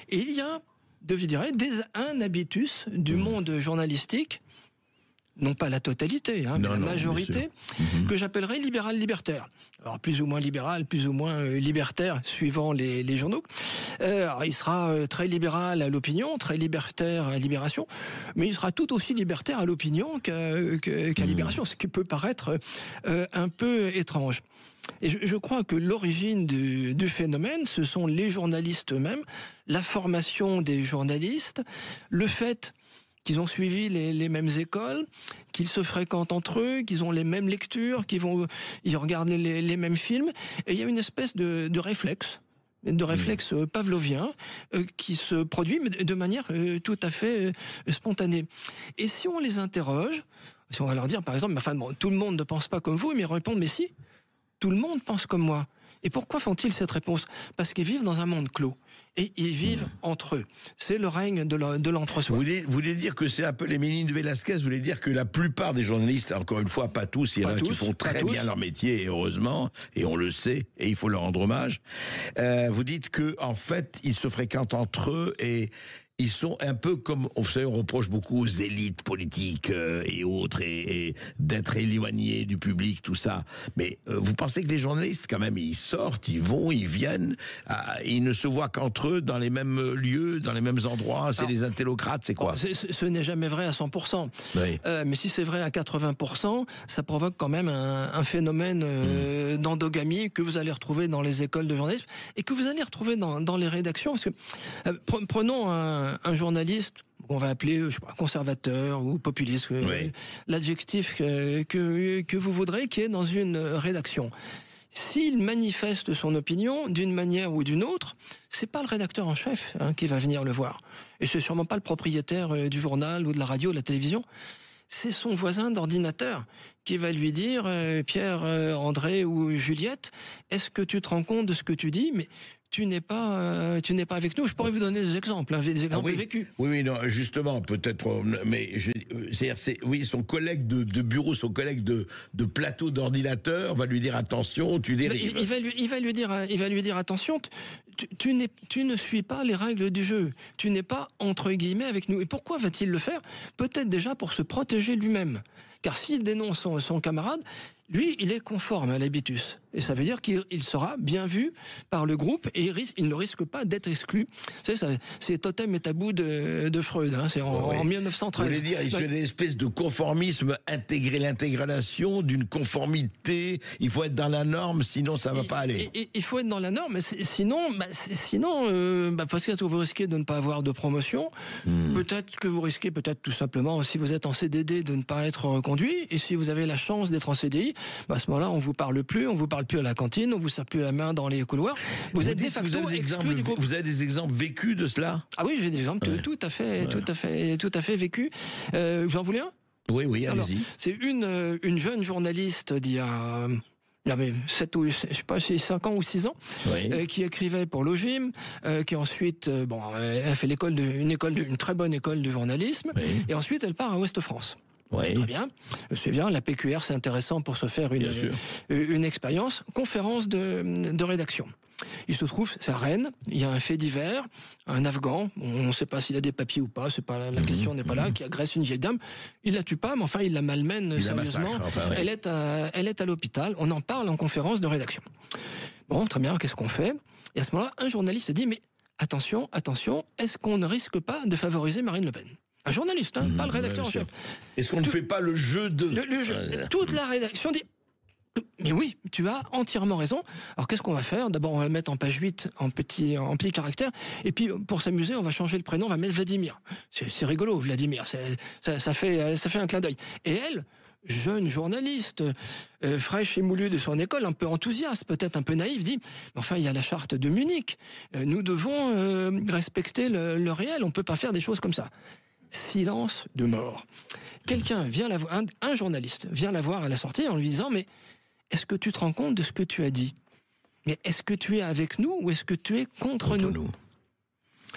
Et il y a, je dirais, un habitus du monde journalistique, non pas la totalité, mais la majorité, que j'appellerais libéral-libertaire. Alors plus ou moins libéral, plus ou moins libertaire, suivant les journaux. Alors, il sera très libéral à l'opinion, très libertaire à Libération, mais il sera tout aussi libertaire à l'opinion qu'à Libération, ce qui peut paraître un peu étrange. Et je crois que l'origine du phénomène, ce sont les journalistes eux-mêmes, la formation des journalistes, le fait qu'ils ont suivi les mêmes écoles, qu'ils se fréquentent entre eux, qu'ils ont les mêmes lectures, ils regardent les mêmes films, et il y a une espèce de réflexe pavlovien qui se produit mais de manière tout à fait spontanée. Et si on les interroge, si on va leur dire par exemple, tout le monde ne pense pas comme vous, mais ils répondent mais si. tout le monde pense comme moi. Et pourquoi font-ils cette réponse? Parce qu'ils vivent dans un monde clos. Et ils vivent entre eux. C'est le règne de l'entre-soi. Vous voulez dire que c'est un peu les Ménines de Velasquez? Vous voulez dire que la plupart des journalistes, encore une fois, pas tous, il y en a qui font très bien leur métier, et heureusement, et on le sait, et il faut leur rendre hommage. Vous dites que en fait, ils se fréquentent entre eux et ils sont un peu comme, vous savez, on reproche beaucoup aux élites politiques et autres, et d'être éloignés du public, tout ça. Mais vous pensez que les journalistes, quand même, ils sortent, ils vont, ils viennent, ils ne se voient qu'entre eux, dans les mêmes lieux, dans les mêmes endroits, c'est des intellocrates, c'est quoi? Ce n'est jamais vrai à 100%. Oui. Mais si c'est vrai à 80%, ça provoque quand même un phénomène d'endogamie que vous allez retrouver dans les écoles de journalisme et que vous allez retrouver dans les rédactions. Parce que, prenons un journaliste qu'on va appeler, je sais pas, conservateur ou populiste, l'adjectif que vous voudrez, qui est dans une rédaction. S'il manifeste son opinion d'une manière ou d'une autre, c'est pas le rédacteur en chef qui va venir le voir. Et c'est sûrement pas le propriétaire du journal ou de la radio ou de la télévision. C'est son voisin d'ordinateur qui va lui dire Pierre, André ou Juliette, est-ce que tu te rends compte de ce que tu dis? Mais tu n'es pas avec nous. Je pourrais vous donner des exemples, des exemples vécus. Oui, non, justement, peut-être, mais oui, son collègue de bureau, son collègue de plateau d'ordinateur va lui dire attention, tu dérives. Il va lui dire attention, tu ne suis pas les règles du jeu. Tu n'es pas entre guillemets avec nous. Et pourquoi va-t-il le faire? Peut-être déjà pour se protéger lui-même. Car s'il dénonce son camarade, lui, il est conforme à l'habitus. Et ça veut dire qu'il sera bien vu par le groupe et il ne risque pas d'être exclu. Vous savez, c'est totem et tabou de Freud. C'est en 1913. Vous voulez dire, il y a une espèce de conformisme, intégrer l'intégration d'une conformité. Il faut être dans la norme, sinon ça ne va pas aller. Il faut être dans la norme, mais sinon, parce que vous risquez de ne pas avoir de promotion. Peut-être que vous risquez, tout simplement, si vous êtes en CDD, de ne pas être reconduit. Et si vous avez la chance d'être en CDI, à ce moment-là, on ne vous parle plus, on ne vous parle plus à la cantine, on ne vous serre plus la main dans les couloirs. Vous êtes de facto exclu du groupe. Vous avez des exemples vécus de cela? Ah oui, j'ai des exemples tout à fait vécus. J'en voulais un? Oui, allez-y. C'est une jeune journaliste d'il y a 5 ans ou 6 ans, qui écrivait pour l'OGIM, qui ensuite, elle fait une très bonne école de journalisme, et ensuite elle part à Ouest-France. Oui. Très bien. C'est bien, la PQR, c'est intéressant pour se faire une expérience. Conférence de rédaction. Il se trouve, c'est à Rennes, il y a un fait divers, un Afghan, on ne sait pas s'il a des papiers ou pas, c'est pas la question n'est pas là, qui agresse une vieille dame. Il la tue pas, mais enfin il la malmène sérieusement. Elle est à l'hôpital, on en parle en conférence de rédaction. Bon, très bien, qu'est-ce qu'on fait? Et à ce moment-là, un journaliste dit, mais attention, est-ce qu'on ne risque pas de favoriser Marine Le Pen? Un journaliste, pas le rédacteur en chef. Est-ce qu'on ne fait pas le jeu de... Le jeu. Toute la rédaction dit... Mais oui, tu as entièrement raison. Alors qu'est-ce qu'on va faire? D'abord, on va le mettre en page 8, en petit caractère. Et puis, pour s'amuser, on va changer le prénom, on va mettre Vladimir. C'est rigolo, Vladimir. Ça fait un clin d'œil. Et elle, jeune journaliste, fraîche et moulue de son école, un peu enthousiaste, peut-être un peu naïve, dit « Enfin, il y a la charte de Munich. Nous devons respecter le réel. On ne peut pas faire des choses comme ça. » Silence de mort. Quelqu'un vient la voir, un journaliste vient la voir à la sortie en lui disant « Mais est-ce que tu te rends compte de ce que tu as dit? Mais est-ce que tu es avec nous ou est-ce que tu es contre nous ?»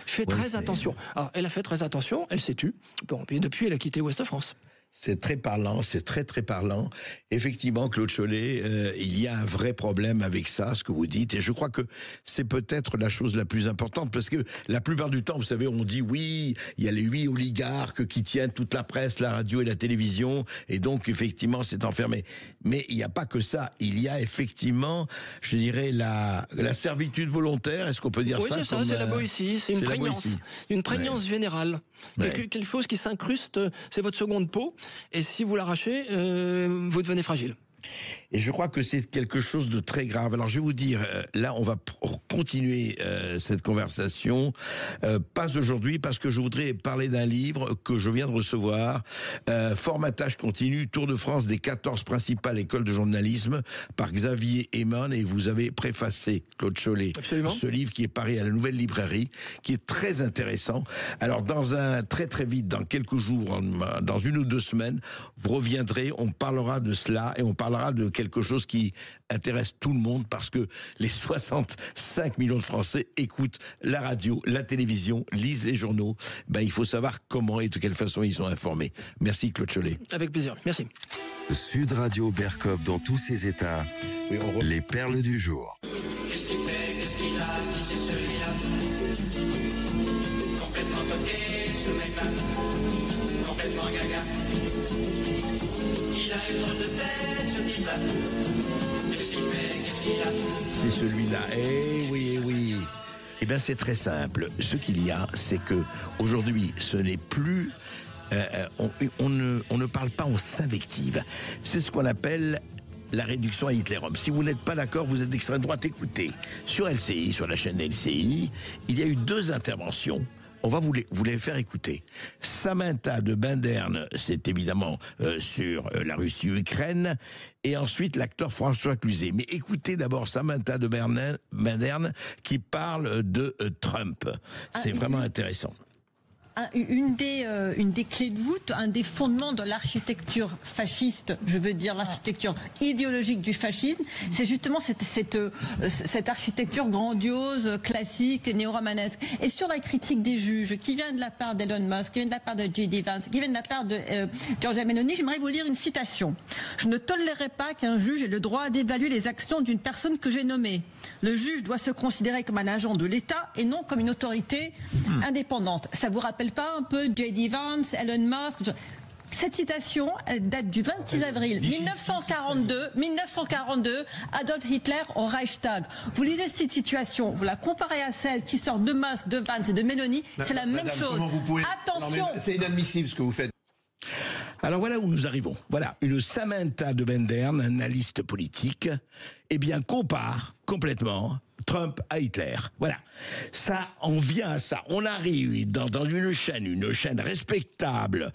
Fais très attention. Alors, elle a fait très attention, elle s'est tue. Bon, et depuis, elle a quitté Ouest-France. C'est très parlant, c'est très très parlant. Effectivement, Claude Cholet, il y a un vrai problème avec ça, ce que vous dites, et je crois que c'est peut-être la chose la plus importante, parce que la plupart du temps, vous savez, on dit oui, il y a les 8 oligarques qui tiennent toute la presse, la radio et la télévision, et donc effectivement c'est enfermé. Mais il n'y a pas que ça, il y a effectivement, je dirais, la servitude volontaire, est-ce qu'on peut dire ça? Oui, c'est ça, c'est la boétie, c'est une prégnance générale. Quelque chose qui s'incruste, c'est votre seconde peau. Et si vous l'arrachez, vous devenez fragile. Et je crois que c'est quelque chose de très grave. Alors je vais vous dire, là on va continuer cette conversation, pas aujourd'hui parce que je voudrais parler d'un livre que je viens de recevoir, Formatage continu, Tour de France des 14 principales écoles de journalisme par Xavier Heyman, et vous avez préfacé, Claude Cholet, ce livre qui est paru à la Nouvelle Librairie, qui est très intéressant. Alors très vite, dans quelques jours, dans 1 ou 2 semaines, vous reviendrez, on parlera de cela et on parlera parlera de quelque chose qui intéresse tout le monde parce que les 65 millions de Français écoutent la radio, la télévision, lisent les journaux. Il faut savoir comment et de quelle façon ils sont informés. Merci Claude Cholet. Avec plaisir, merci. Sud Radio Berkov dans tous ses états. Oui, les perles du jour. Qu'est-ce qu'il fait, qu'est-ce qu'il a, qui c'est celui-là? Complètement toqué, ce mec-là. Complètement gaga. Il a une drôle de tête, ce type-là. Qu'est-ce qu'il fait, qu'est-ce qu'il a? C'est celui-là. Eh oui, eh oui. Eh bien, c'est très simple. Ce qu'il y a, c'est que aujourd'hui, ce n'est plus... on ne parle pas en s'invective. C'est ce qu'on appelle la réduction à Hitler-Homme. Si vous n'êtes pas d'accord, vous êtes d'extrême droite, écoutez. Sur LCI, sur la chaîne LCI, il y a eu 2 interventions. On va vous les faire écouter. Samantha de Bindern, c'est évidemment sur la Russie-Ukraine, et ensuite l'acteur François Cluzet. Mais écoutez d'abord Samantha de Bindern qui parle de Trump. C'est vraiment intéressant. Une des clés de voûte, un des fondements de l'architecture fasciste, je veux dire l'architecture idéologique du fascisme, c'est justement cette architecture grandiose, classique, néo-romanesque. Et sur la critique des juges, qui vient de la part d'Elon Musk, qui vient de la part de J.D. Vance, qui vient de la part de Giorgia Meloni, j'aimerais vous lire une citation. « Je ne tolérerai pas qu'un juge ait le droit d'évaluer les actions d'une personne que j'ai nommée. Le juge doit se considérer comme un agent de l'État et non comme une autorité indépendante. » Ça vous rappelle pas un peu J.D. Vance, Elon Musk? Cette citation, elle date du 26 avril 1942, Adolf Hitler au Reichstag. Vous lisez cette situation, vous la comparez à celle qui sort de Musk, de Vance et de Meloni, c'est la même chose. Attention. C'est inadmissible ce que vous faites. Alors voilà où nous arrivons. Voilà, une Samantha de Bindern, analyste politique, compare complètement Trump à Hitler. Voilà. Ça, on vient à ça. On arrive dans une chaîne respectable.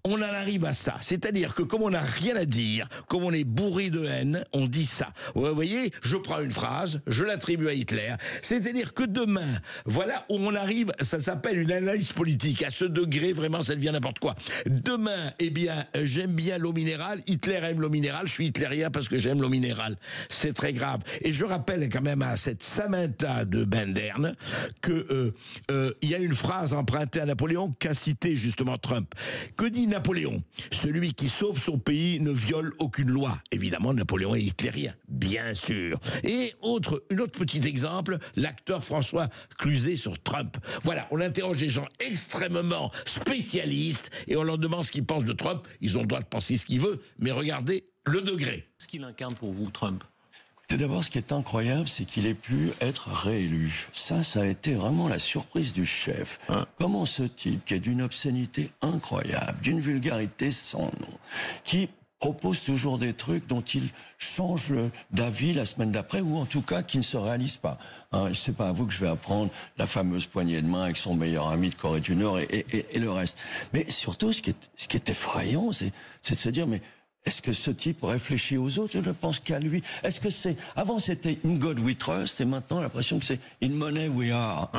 On en arrive à ça. C'est-à-dire que comme on n'a rien à dire, comme on est bourré de haine, on dit ça. Vous voyez, je prends une phrase, je l'attribue à Hitler. C'est-à-dire que demain, voilà où on arrive, ça s'appelle une analyse politique. À ce degré, vraiment, ça devient n'importe quoi. Demain, j'aime bien l'eau minérale, Hitler aime l'eau minérale, je suis hitlérien parce que j'aime l'eau minérale. C'est très grave. Et je rappelle quand même à cette Samantha de Bindern que il y a une phrase empruntée à Napoléon qu'a cité justement Trump. Que dit Napoléon? Celui qui sauve son pays ne viole aucune loi. Évidemment, Napoléon est hitlérien, bien sûr. Et un autre petit exemple, l'acteur François Cluzet sur Trump. Voilà, on interroge des gens extrêmement spécialistes et on leur demande ce qu'ils pensent de Trump. Ils ont le droit de penser ce qu'ils veulent, mais regardez le degré. Qu'est-ce qu'il incarne pour vous, Trump? D'abord, ce qui est incroyable, c'est qu'il ait pu être réélu. Ça a été vraiment la surprise du chef. Comment ce type, qui est d'une obscénité incroyable, d'une vulgarité sans nom, qui propose toujours des trucs dont il change d'avis la semaine d'après, ou en tout cas qui ne se réalise pas. C'est pas à vous que je vais apprendre la fameuse poignée de main avec son meilleur ami de Corée du Nord et le reste. Mais surtout, ce qui est effrayant, c'est de se dire, mais est-ce que ce type réfléchit aux autres? Je ne pense qu'à lui. Est-ce que avant c'était In God We Trust et maintenant l'impression que c'est In Money We Are.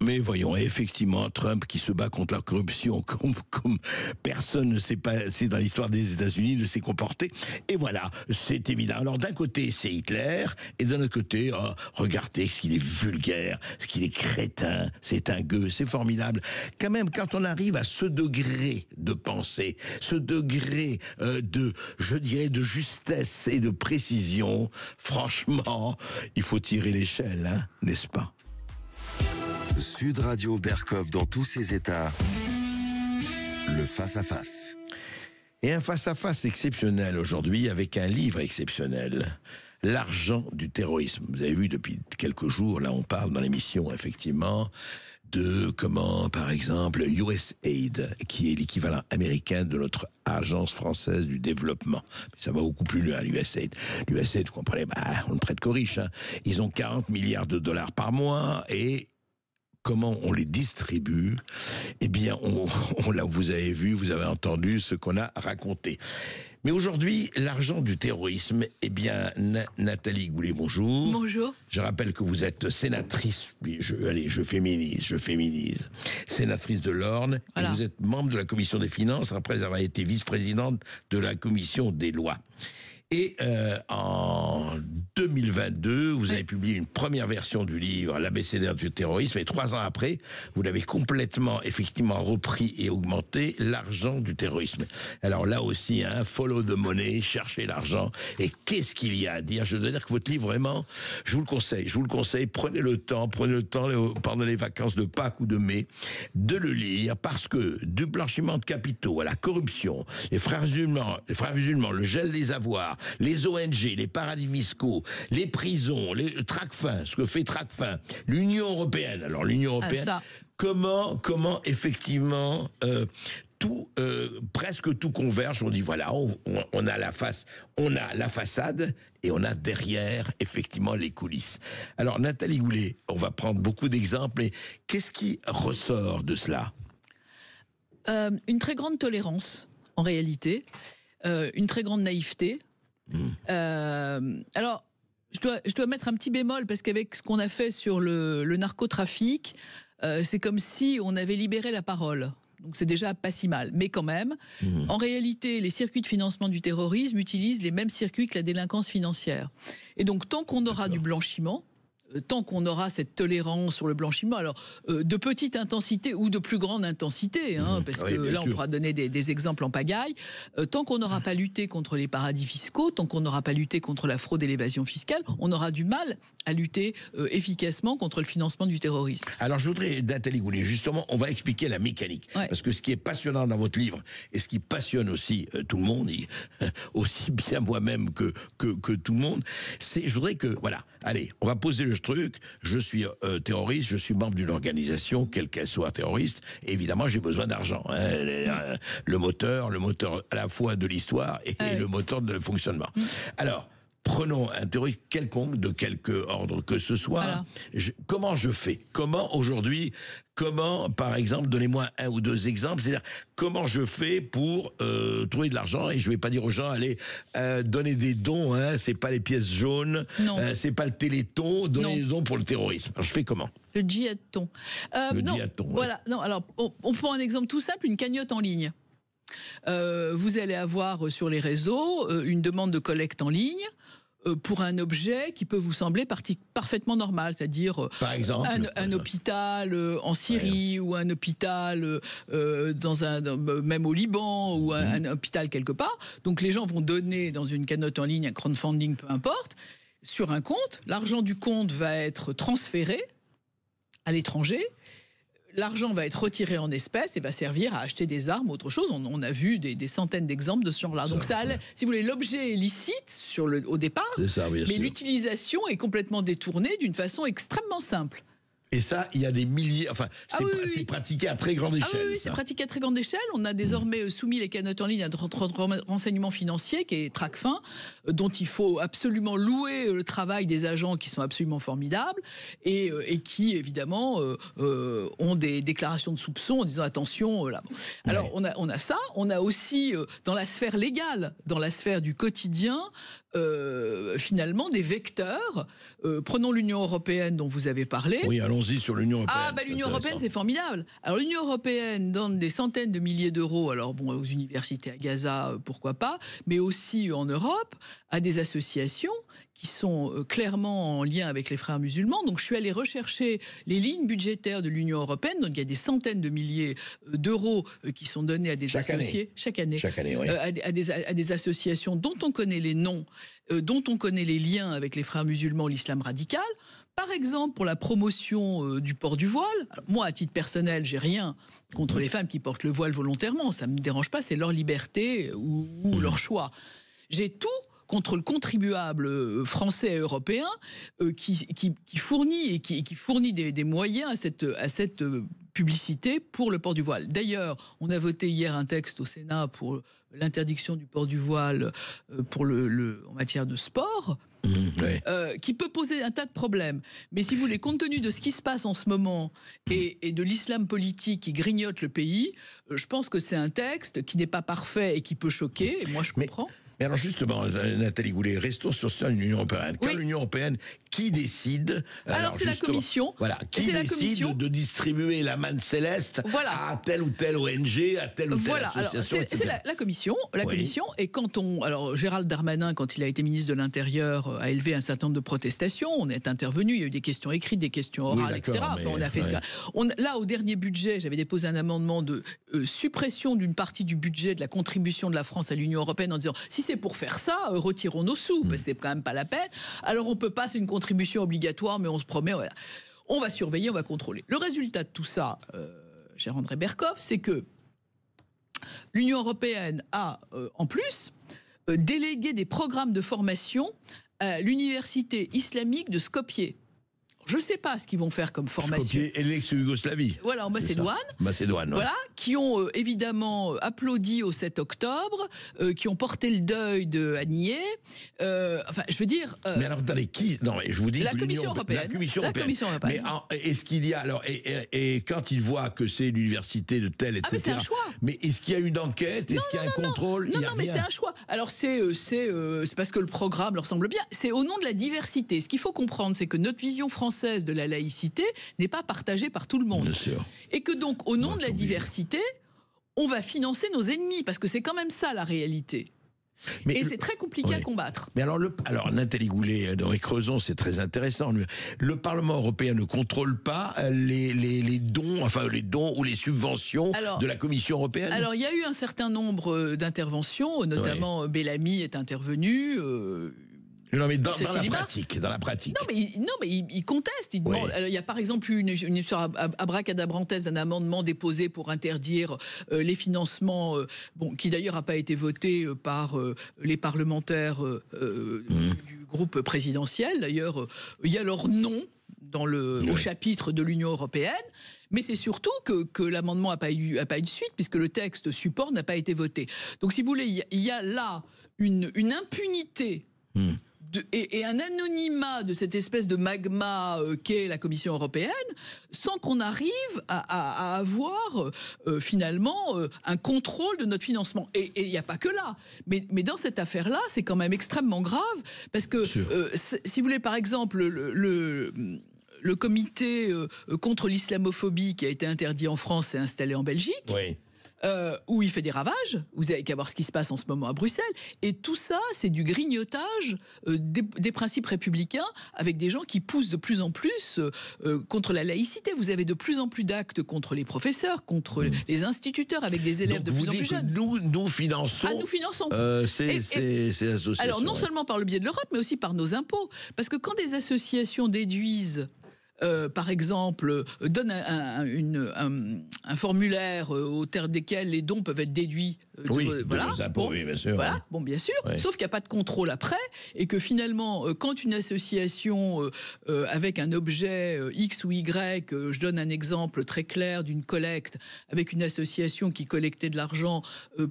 Mais voyons, effectivement, Trump qui se bat contre la corruption comme personne ne s'est passé dans l'histoire des États-Unis, ne s'est comporté. Et voilà, c'est évident. Alors d'un côté, c'est Hitler, et d'un autre côté, regardez ce qu'il est vulgaire, ce qu'il est crétin, c'est un gueux, c'est formidable. Quand même, quand on arrive à ce degré de pensée, ce degré de justesse et de précision, franchement, il faut tirer l'échelle, n'est-ce pas? Sud Radio Berkov dans tous ses états. Le face-à-face. Et un face-à-face exceptionnel aujourd'hui avec un livre exceptionnel. L'argent du terrorisme. Vous avez vu depuis quelques jours, là on parle dans l'émission effectivement de comment, par exemple, USAID, qui est l'équivalent américain de notre agence française du développement. Mais ça va beaucoup plus loin, l'USAID. L'USAID, vous comprenez, on ne prête qu'aux riches. Ils ont 40 milliards de dollars par mois et comment on les distribue, là vous avez vu, vous avez entendu ce qu'on a raconté. Mais aujourd'hui, l'argent du terrorisme, Nathalie Goulet, bonjour. Bonjour. Je rappelle que vous êtes sénatrice, je féminise, sénatrice de l'Orne, voilà. Et vous êtes membre de la commission des finances, après avoir été vice-présidente de la commission des lois. Et en 2022, vous avez publié une première version du livre, l'abécédaire du terrorisme, et 3 ans après, vous l'avez complètement, effectivement, repris et augmenté, l'argent du terrorisme. Alors là aussi, follow the money, cherchez l'argent. Et qu'est-ce qu'il y a à dire? Je dois dire que votre livre, vraiment, je vous le conseille, prenez le temps pendant les vacances de Pâques ou de mai, de le lire, parce que du blanchiment de capitaux à la corruption, les frères musulmans, le gel des avoirs, les ONG, les paradis fiscaux, les prisons, le Tracfin, ce que fait Tracfin, l'Union européenne. Alors l'Union européenne, comment effectivement presque tout converge. On dit voilà, on a la face, on a la façade et on a derrière effectivement les coulisses. Alors Nathalie Goulet, on va prendre beaucoup d'exemples, mais qu'est-ce qui ressort de cela? Une très grande tolérance, en réalité, une très grande naïveté. Alors, je dois mettre un petit bémol, parce qu'avec ce qu'on a fait sur le narcotrafic, c'est comme si on avait libéré la parole. Donc c'est déjà pas si mal. Mais quand même, en réalité, les circuits de financement du terrorisme utilisent les mêmes circuits que la délinquance financière. Et donc tant qu'on aura du blanchiment, tant qu'on aura cette tolérance sur le blanchiment, alors de petite intensité ou de plus grande intensité, parce que là on pourra donner des exemples en pagaille, tant qu'on n'aura pas lutté contre les paradis fiscaux, tant qu'on n'aura pas lutté contre la fraude et l'évasion fiscale, on aura du mal à lutter efficacement contre le financement du terrorisme. Alors je voudrais, Nathalie Goulet, justement, on va expliquer la mécanique, parce que ce qui est passionnant dans votre livre, et ce qui passionne aussi tout le monde, aussi bien moi-même que tout le monde, c'est, je voudrais que, voilà, allez, on va poser le truc, je suis terroriste, je suis membre d'une organisation, quelle qu'elle soit terroriste, et évidemment j'ai besoin d'argent. Le moteur à la fois de l'histoire et le moteur de fonctionnement. Alors, prenons un terroriste quelconque, de quelque ordre que ce soit. Voilà. Comment je fais? Comment, par exemple, donnez-moi 1 ou 2 exemples, c'est-à-dire comment je fais pour trouver de l'argent, et je vais pas dire aux gens, allez, donner des dons, c'est pas les pièces jaunes, c'est pas le téléthon, donner des dons pour le terrorisme. Alors je fais comment? Le djihad-ton. Djihad-ton. Voilà, non, alors on prend un exemple tout simple, une cagnotte en ligne. Vous allez avoir sur les réseaux une demande de collecte en ligne pour un objet qui peut vous sembler parfaitement normal, c'est-à-dire par exemple, un hôpital en Syrie ou un hôpital même au Liban ou un hôpital quelque part. Donc les gens vont donner dans une cagnotte en ligne, un crowdfunding, peu importe, sur un compte. L'argent du compte va être transféré à l'étranger. L'argent va être retiré en espèces et va servir à acheter des armes, autre chose. On a vu des centaines d'exemples de ce genre-là. Donc ça, si vous voulez, l'objet est licite au départ, mais l'utilisation est complètement détournée d'une façon extrêmement simple. Et ça, il y a des milliers... Enfin, c'est pratiqué à très grande échelle. Oui, c'est pratiqué à très grande échelle. On a désormais soumis les cagnottes en ligne à notre renseignement financier, qui est Tracfin, dont il faut absolument louer le travail des agents qui sont absolument formidables et qui, évidemment, ont des déclarations de soupçons en disant attention... là. Alors, on a ça. On a aussi, dans la sphère légale, dans la sphère du quotidien, finalement, des vecteurs. Prenons l'Union européenne dont vous avez parlé. Oui, allons-y sur l'Union européenne. L'Union européenne, c'est formidable. Alors, l'Union européenne donne des centaines de milliers d'euros, alors bon, aux universités à Gaza, pourquoi pas, mais aussi en Europe, à des associations qui sont clairement en lien avec les frères musulmans. Donc, je suis allé rechercher les lignes budgétaires de l'Union européenne. Donc, il y a des centaines de milliers d'euros qui sont donnés à des associés chaque année, oui. à des associations dont on connaît les noms, dont on connaît les liens avec les frères musulmans ou l'islam radical. Par exemple, pour la promotion du port du voile. Alors, moi, à titre personnel, j'ai rien contre les femmes qui portent le voile volontairement. Ça me dérange pas, c'est leur liberté ou leur choix. J'ai tout contre le contribuable français et européen qui fournit et qui fournit des moyens à cette publicité pour le port du voile. D'ailleurs, on a voté hier un texte au Sénat pour l'interdiction du port du voile en matière de sport. Qui peut poser un tas de problèmes. Mais si vous voulez, compte tenu de ce qui se passe en ce moment et de l'islam politique qui grignote le pays, je pense que c'est un texte qui n'est pas parfait et qui peut choquer, et moi je comprends. Mais alors justement, Nathalie Goulet, restons sur l'Union européenne. Quand l'Union européenne, qui décide? Alors c'est la Commission. Voilà, qui décide de distribuer la manne céleste à telle ou telle ONG, à telle ou telle association? C'est la Commission. La Commission. Et alors Gérald Darmanin, quand il a été ministre de l'Intérieur, a élevé un certain nombre de protestations. On est intervenu. Il y a eu des questions écrites, des questions orales, etc. Enfin, on a fait là, au dernier budget, j'avais déposé un amendement de suppression d'une partie du budget de la contribution de la France à l'Union européenne en disant si c'est pour faire ça, retirons nos sous, parce que c'est quand même pas la peine. Alors on peut pas, c'est une contribution obligatoire, mais on se promet, on va surveiller, on va contrôler. Le résultat de tout ça, cher André Berkoff, c'est que l'Union européenne a, en plus, délégué des programmes de formation à l'université islamique de Skopje. Je ne sais pas ce qu'ils vont faire comme formation. Skopje et l'ex-Yougoslavie. Voilà, en Macédoine. Macédoine. Voilà, qui ont évidemment applaudi au 7 octobre, qui ont porté le deuil de Haniyeh. Enfin, je veux dire. Mais alors, attendez, qui? Non, mais je vous dis. La Commission européenne. La Commission européenne. Mais est-ce qu'il y a alors et quand ils voient que c'est l'université de telle, etc. Mais c'est un choix. Mais est-ce qu'il y a une enquête? Est-ce qu'il y a un contrôle? Non, mais c'est un choix. Alors c'est parce que le programme leur semble bien. C'est au nom de la diversité. Ce qu'il faut comprendre, c'est que notre vision française de la laïcité n'est pas partagée par tout le monde. Bien sûr. Et que donc, au nom de la diversité, on va financer nos ennemis, parce que c'est quand même ça la réalité. Et c'est très compliqué à combattre. Mais alors, Nathalie Goulet, dans les Creusons, c'est très intéressant. Le Parlement européen ne contrôle pas les dons ou les subventions de la Commission européenne? Alors, il y a eu un certain nombre d'interventions, notamment Bellamy est intervenu. Non, mais dans la pratique. Non, mais il conteste. Il demande. Alors, il y a par exemple une histoire abracadabrantesque d'un amendement déposé pour interdire les financements, qui d'ailleurs n'a pas été voté par les parlementaires du groupe présidentiel. D'ailleurs, il y a leur nom au chapitre de l'Union européenne. Mais c'est surtout que l'amendement n'a pas eu de suite, puisque le texte support n'a pas été voté. Donc, si vous voulez, il y a là une impunité. Et un anonymat de cette espèce de magma qu'est la Commission européenne, sans qu'on arrive à avoir finalement un contrôle de notre financement. Et il n'y a pas que là. Mais dans cette affaire-là, c'est quand même extrêmement grave, parce que, si vous voulez, par exemple, le comité contre l'islamophobie qui a été interdit en France est installé en Belgique. Où il fait des ravages. Vous avez qu'à voir ce qui se passe en ce moment à Bruxelles. Et tout ça, c'est du grignotage des principes républicains, avec des gens qui poussent de plus en plus contre la laïcité. Vous avez de plus en plus d'actes contre les professeurs, contre les instituteurs, avec des élèves de plus en plus jeunes. Nous finançons. Nous finançons. Ces associations. Alors non seulement par le biais de l'Europe, mais aussi par nos impôts. Parce que quand des associations déduisent par exemple, donne un formulaire au terme desquels les dons peuvent être déduits. Des impôts, bien sûr. Voilà, bien sûr. Sauf qu'il n'y a pas de contrôle après, et que finalement, quand une association avec un objet X ou Y, je donne un exemple très clair d'une collecte avec une association qui collectait de l'argent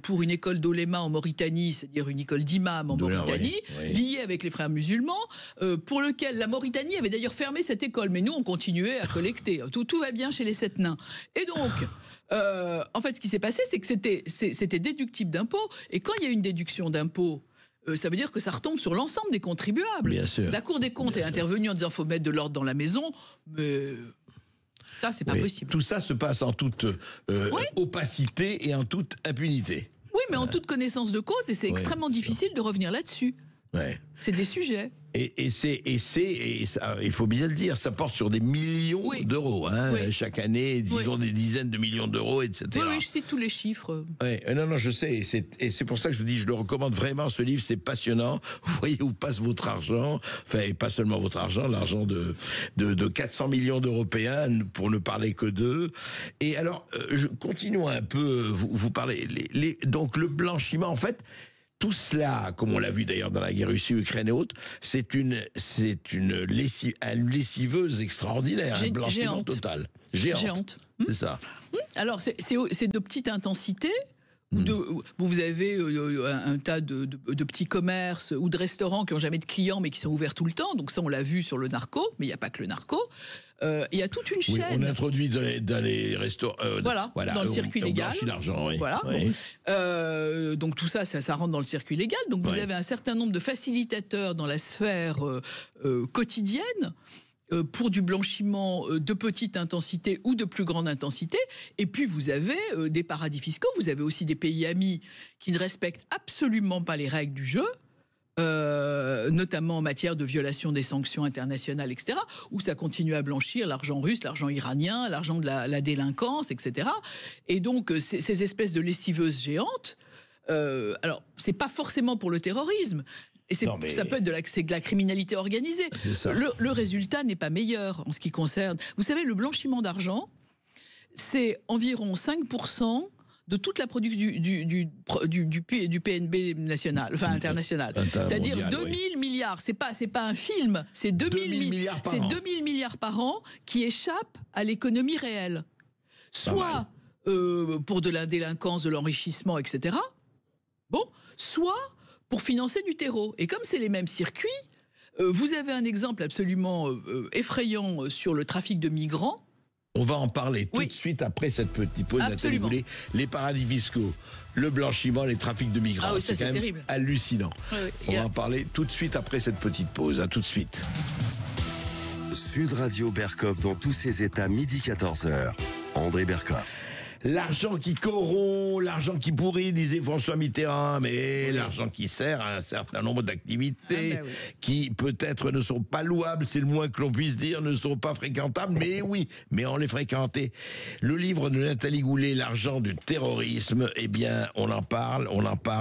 pour une école d'oléma en Mauritanie, c'est-à-dire une école d'imams en Mauritanie, liée avec les frères musulmans, pour lequel la Mauritanie avait d'ailleurs fermé cette école, mais nous on continuait à collecter. Tout va bien chez les 7 nains. Et donc, en fait, ce qui s'est passé, c'est que c'était déductible d'impôts. Et quand il y a une déduction d'impôts, ça veut dire que ça retombe sur l'ensemble des contribuables. Bien sûr. La Cour des comptes est intervenue en disant qu'il faut mettre de l'ordre dans la maison, mais ça, c'est pas possible. Tout ça se passe en toute opacité et en toute impunité. Oui, mais en toute connaissance de cause, et c'est extrêmement difficile de revenir là-dessus. C'est des sujets. Et ça, il faut bien le dire, ça porte sur des millions d'euros. Chaque année, disons des dizaines de millions d'euros, etc. Oui, je cite tous les chiffres. Non, je sais. Et c'est pour ça que je dis, je le recommande vraiment, ce livre, c'est passionnant. Vous voyez où passe votre argent. Enfin, et pas seulement votre argent, l'argent de 400 millions d'Européens, pour ne parler que d'eux. Et alors, continuons un peu, vous parlez, donc le blanchiment, en fait, tout cela, comme on l'a vu d'ailleurs dans la guerre Russie-Ukraine et autres, c'est une lessiveuse extraordinaire, un blanchiment total. Géante. C'est ça. Alors, c'est de petite intensité. Vous avez un tas de petits commerces ou de restaurants qui n'ont jamais de clients mais qui sont ouverts tout le temps. Donc ça, on l'a vu sur le narco, mais il n'y a pas que le narco. Il y a toute une chaîne. On introduit dans les restaurants. Voilà, dans le circuit légal. On blanchit l'argent, oui. Voilà. Oui. Donc tout ça rentre dans le circuit légal. Donc vous avez un certain nombre de facilitateurs dans la sphère quotidienne pour du blanchiment de petite intensité ou de plus grande intensité. Et puis vous avez des paradis fiscaux. Vous avez aussi des pays amis qui ne respectent absolument pas les règles du jeu. Notamment en matière de violation des sanctions internationales, etc., où ça continue à blanchir l'argent russe, l'argent iranien, l'argent de la délinquance, etc. Et donc, ces espèces de lessiveuses géantes, alors, c'est pas forcément pour le terrorisme, et ça peut être de la criminalité organisée. Le résultat n'est pas meilleur en ce qui concerne... Vous savez, le blanchiment d'argent, c'est environ 5% de toute la production du PNB national, enfin international. C'est-à-dire 2000 milliards. C'est pas un film, c'est 2000 milliards par an. 2000 milliards par an qui échappent à l'économie réelle. Soit pour de la délinquance, de l'enrichissement, etc. Soit pour financer du terreau. Et comme c'est les mêmes circuits, vous avez un exemple absolument effrayant sur le trafic de migrants. On va en parler tout de suite après cette petite pause. Nathalie Goulet. Les paradis fiscaux, le blanchiment, les trafics de migrants. C'est quand même terrible. Hallucinant. On va en parler tout de suite après cette petite pause. À tout de suite. Sud Radio Berkoff dans tous ses états, midi 14h. André Berkoff. L'argent qui corrompt, l'argent qui pourrit, disait François Mitterrand, mais l'argent qui sert à un certain nombre d'activités qui peut-être ne sont pas louables, c'est le moins que l'on puisse dire, ne sont pas fréquentables, mais oui, mais on les fréquentait. Le livre de Nathalie Goulet, L'argent du terrorisme, eh bien, on en parle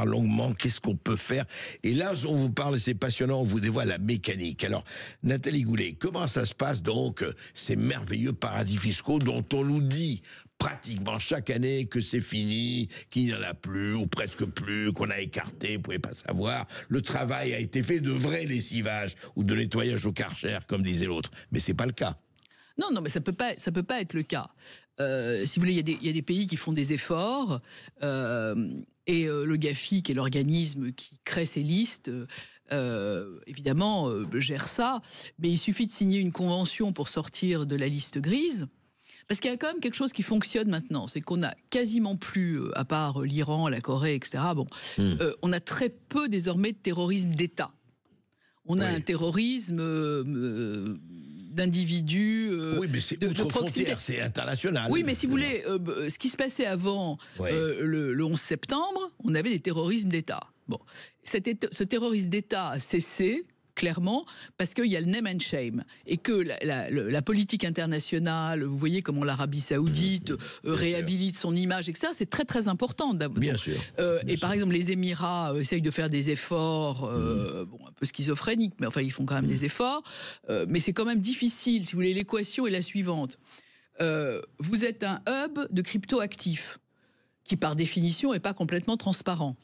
longuement, qu'est-ce qu'on peut faire? Et là, on vous parle, c'est passionnant, on vous dévoile la mécanique. Alors, Nathalie Goulet, comment ça se passe donc, ces merveilleux paradis fiscaux dont on nous dit pratiquement chaque année que c'est fini, qu'il n'y en a plus, ou presque plus, qu'on a écarté, vous pouvez pas savoir. Le travail a été fait de vrai lessivage, ou de nettoyage au Karcher, comme disait l'autre. Mais c'est pas le cas. Non, mais ça peut pas être le cas. Si vous voulez, il y a des pays qui font des efforts, et le GAFI, qui est l'organisme qui crée ces listes, évidemment, gère ça. Mais il suffit de signer une convention pour sortir de la liste grise. Parce qu'il y a quand même quelque chose qui fonctionne maintenant, c'est qu'on a quasiment plus, à part l'Iran, la Corée, etc., on a très peu désormais de terrorisme d'État. On a un terrorisme d'individus, oui, mais c'est outre frontière, c'est international. Oui, mais si vous voulez, ce qui se passait avant le 11 septembre, on avait des terrorismes d'État. Ce terrorisme d'État a cessé, clairement, parce qu'il y a le name and shame, et que la politique internationale, vous voyez comment l'Arabie Saoudite réhabilite son image, etc. C'est très très important. Bien sûr. Et par exemple, les Émirats essayent de faire des efforts, un peu schizophréniques, mais enfin ils font quand même des efforts. Mais c'est quand même difficile. Si vous voulez, l'équation est la suivante. Vous êtes un hub de crypto-actifs, qui par définition n'est pas complètement transparent.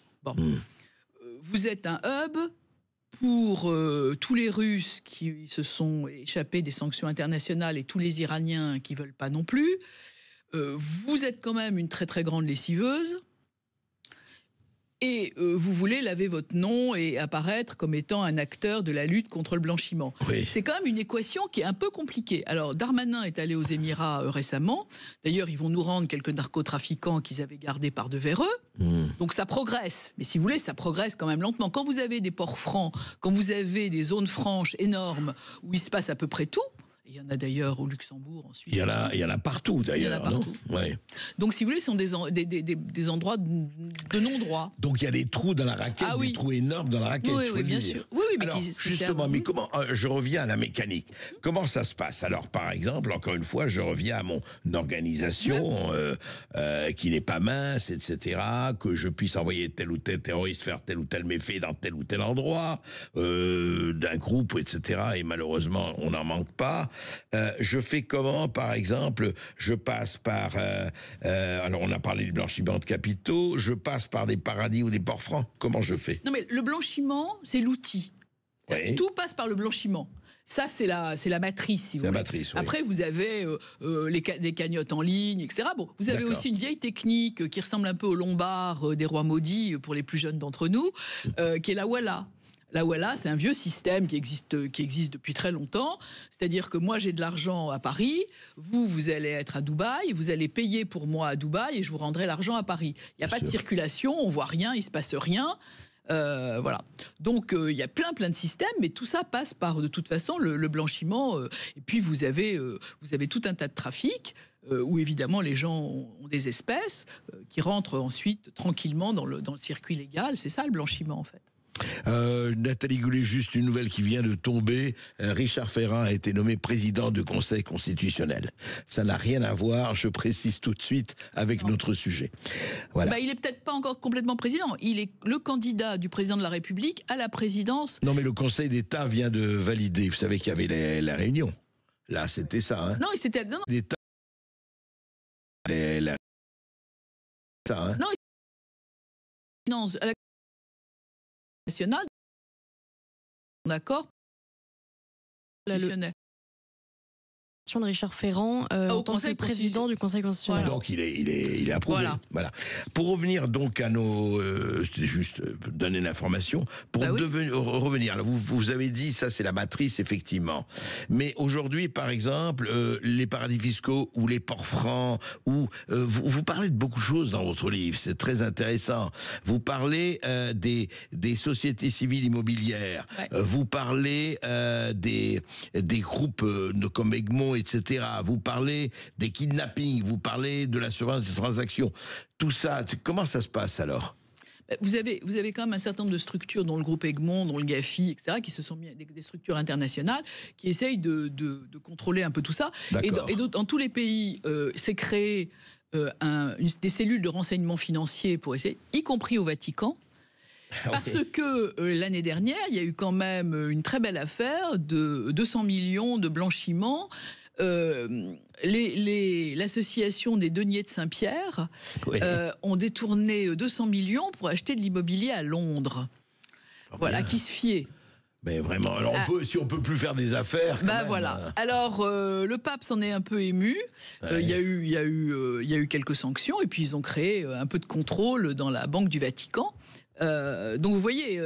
Vous êtes un hub pour tous les Russes qui se sont échappés des sanctions internationales et tous les Iraniens qui ne veulent pas non plus. Vous êtes quand même une très très grande lessiveuse et vous voulez laver votre nom et apparaître comme étant un acteur de la lutte contre le blanchiment. C'est quand même une équation qui est un peu compliquée. Alors Darmanin est allé aux Émirats récemment. D'ailleurs, ils vont nous rendre quelques narcotrafiquants qu'ils avaient gardés par devers eux. Donc ça progresse. Mais si vous voulez, ça progresse quand même lentement. Quand vous avez des ports francs, quand vous avez des zones franches énormes où il se passe à peu près tout, il y en a d'ailleurs au Luxembourg, en Suisse. Il y en a partout d'ailleurs. Il y en a partout. Donc si vous voulez, ce sont des endroits de non-droit. Donc il y a des trous dans la raquette, des trous énormes dans la raquette. Oui, bien sûr. Oui, mais alors, justement, mais comment, je reviens à la mécanique. Comment ça se passe? Alors par exemple, encore une fois, je reviens à mon organisation qui n'est pas mince, etc., que je puisse envoyer tel ou tel terroriste faire tel ou tel méfait dans tel ou tel endroit, d'un groupe, etc., et malheureusement, on n'en manque pas. Je fais comment, par exemple? Je passe par... alors, on a parlé du blanchiment de capitaux. Je passe par des paradis ou des ports francs. Comment je fais? Non, mais le blanchiment, c'est l'outil. Tout passe par le blanchiment. Ça, c'est la matrice, si vous voulez. Matrice, oui. Après, vous avez des cagnottes en ligne, etc. Bon, vous avez aussi une vieille technique qui ressemble un peu au lombard des rois maudits, pour les plus jeunes d'entre nous, qui est la Walla. La Walla, c'est un vieux système qui existe depuis très longtemps. C'est-à-dire que moi, j'ai de l'argent à Paris, vous allez être à Dubaï, vous allez payer pour moi à Dubaï et je vous rendrai l'argent à Paris. Il n'y a pas de circulation, on voit rien, il se passe rien. Voilà. Donc il y a plein de systèmes, mais tout ça passe par de toute façon le blanchiment. Et puis vous avez tout un tas de trafics où évidemment les gens ont des espèces qui rentrent ensuite tranquillement dans le circuit légal. C'est ça le blanchiment en fait. Nathalie Goulet, juste une nouvelle qui vient de tomber. Richard Ferrand a été nommé président du Conseil constitutionnel. Ça n'a rien à voir, je précise tout de suite, avec notre sujet. Voilà. Il est peut-être pas encore complètement président. Il est le candidat du président de la République à la présidence. Non, mais le Conseil d'État vient de valider. Vous savez qu'il y avait la réunion. Là, c'était ça. Hein. Non, c'était... Non. D'État. Ça, hein. Non, à la nationale, d'accord, de Richard Ferrand en tant que président du Conseil constitutionnel. Voilà. Donc il est approuvé. Voilà. Pour revenir donc à nos, c'était juste donner l'information. Pour revenir, là, vous avez dit ça c'est la matrice effectivement. Mais aujourd'hui par exemple les paradis fiscaux ou les ports francs ou vous parlez de beaucoup de choses dans votre livre. C'est très intéressant. Vous parlez des sociétés civiles immobilières. Vous parlez des groupes comme Egmont, etc. Vous parlez des kidnappings, vous parlez de la surveillance des transactions. Tout ça, comment ça se passe alors ? Vous avez quand même un certain nombre de structures, dont le groupe Egmont, dont le GAFI, etc., qui se sont mis des structures internationales qui essayent de contrôler un peu tout ça. Et dans tous les pays, c'est créé des cellules de renseignement financier pour essayer, y compris au Vatican. Parce que l'année dernière, il y a eu quand même une très belle affaire de 200 millions de blanchiment. L'association des deniers de Saint-Pierre ont détourné 200 millions pour acheter de l'immobilier à Londres. Voilà, qui se fiait. Mais vraiment, alors si on peut plus faire des affaires. Voilà. Alors le pape s'en est un peu ému. Il y a eu quelques sanctions et puis ils ont créé un peu de contrôle dans la Banque du Vatican. Donc vous voyez,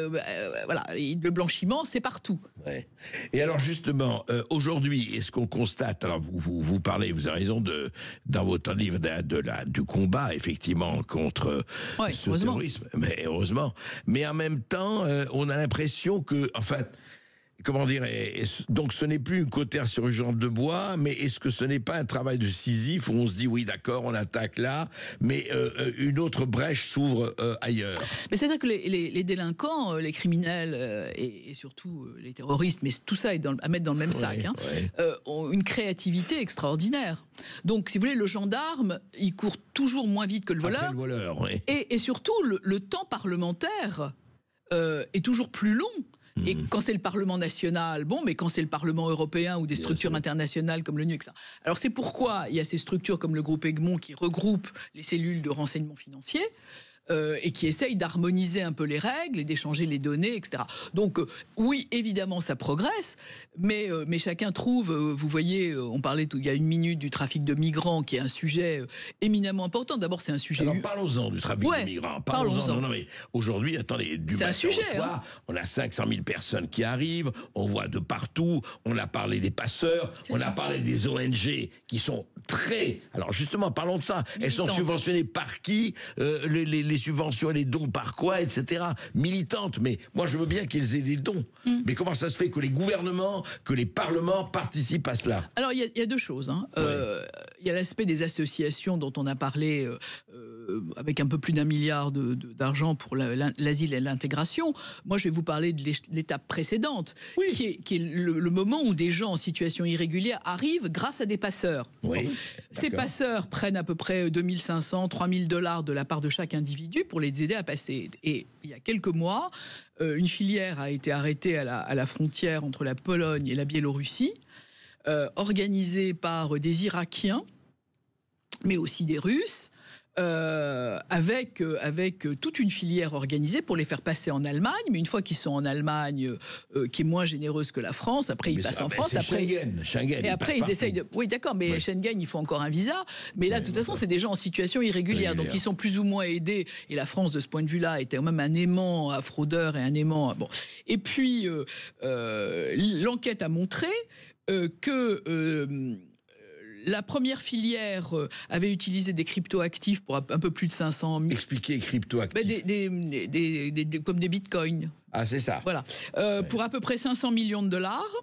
voilà, le blanchiment, c'est partout. Ouais. Et alors justement, aujourd'hui, est-ce qu'on constate, alors vous parlez, vous avez raison, dans votre livre du combat, effectivement, contre ce terrorisme, mais heureusement. Mais en même temps, on a l'impression que, enfin, comment dire, donc ce n'est plus une cautère chirurgienne de bois, mais est-ce que ce n'est pas un travail de Sisyphe où on se dit oui d'accord, on attaque là, mais une autre brèche s'ouvre ailleurs? Mais c'est-à-dire que les délinquants, les criminels et surtout les terroristes, mais tout ça est à mettre dans le même sac, ont une créativité extraordinaire. Donc si vous voulez, le gendarme, il court toujours moins vite que le voleur. Après le voleur, et surtout, le temps parlementaire est toujours plus long. Et quand c'est le Parlement national, bon, mais quand c'est le Parlement européen ou des structures internationales comme l'ONU, etc. Alors c'est pourquoi il y a ces structures comme le groupe Egmont qui regroupent les cellules de renseignement financier et qui essayent d'harmoniser un peu les règles et d'échanger les données, etc. Donc oui, évidemment, ça progresse, mais chacun trouve, vous voyez, on parlait il y a une minute du trafic de migrants, qui est un sujet éminemment important. D'abord, c'est un sujet... Alors parlons-en du trafic de migrants. Parlons-en. Non, mais aujourd'hui, attendez, du matin au soir, on a 500 000 personnes qui arrivent, on voit de partout, on a parlé des passeurs, on a parlé des ONG qui sont très... Alors justement, parlons de ça. Elles sont subventionnées par qui? Les subventions et les dons par quoi, etc. Militantes, mais moi je veux bien qu'ils aient des dons. Mais comment ça se fait que les gouvernements, que les parlements participent à cela? Alors il y a deux choses. Il y a l'aspect des associations dont on a parlé avec un peu plus d'1 milliard d'argent pour l'asile et l'intégration. Moi je vais vous parler de l'étape précédente, qui est le moment où des gens en situation irrégulière arrivent grâce à des passeurs. Ces passeurs prennent à peu près 2500, $3000 de la part de chaque individu pour les aider à passer. Et il y a quelques mois, une filière a été arrêtée à la frontière entre la Pologne et la Biélorussie, organisée par des Irakiens, mais aussi des Russes, avec toute une filière organisée pour les faire passer en Allemagne. Mais une fois qu'ils sont en Allemagne, qui est moins généreuse que la France, après ils passent en France. Après, Schengen, et après ils essayent de... Oui, d'accord, mais Schengen, il faut encore un visa. Mais là, de toute façon, c'est des gens en situation irrégulière. Donc ils sont plus ou moins aidés. Et la France, de ce point de vue-là, était quand même un aimant à fraudeurs et un aimant... Bon. Et puis, l'enquête a montré que... la première filière avait utilisé des cryptoactifs pour un peu plus de 500 000... Expliquez cryptoactifs. Comme des bitcoins. Ah, c'est ça. Voilà. Pour à peu près 500 millions de dollars.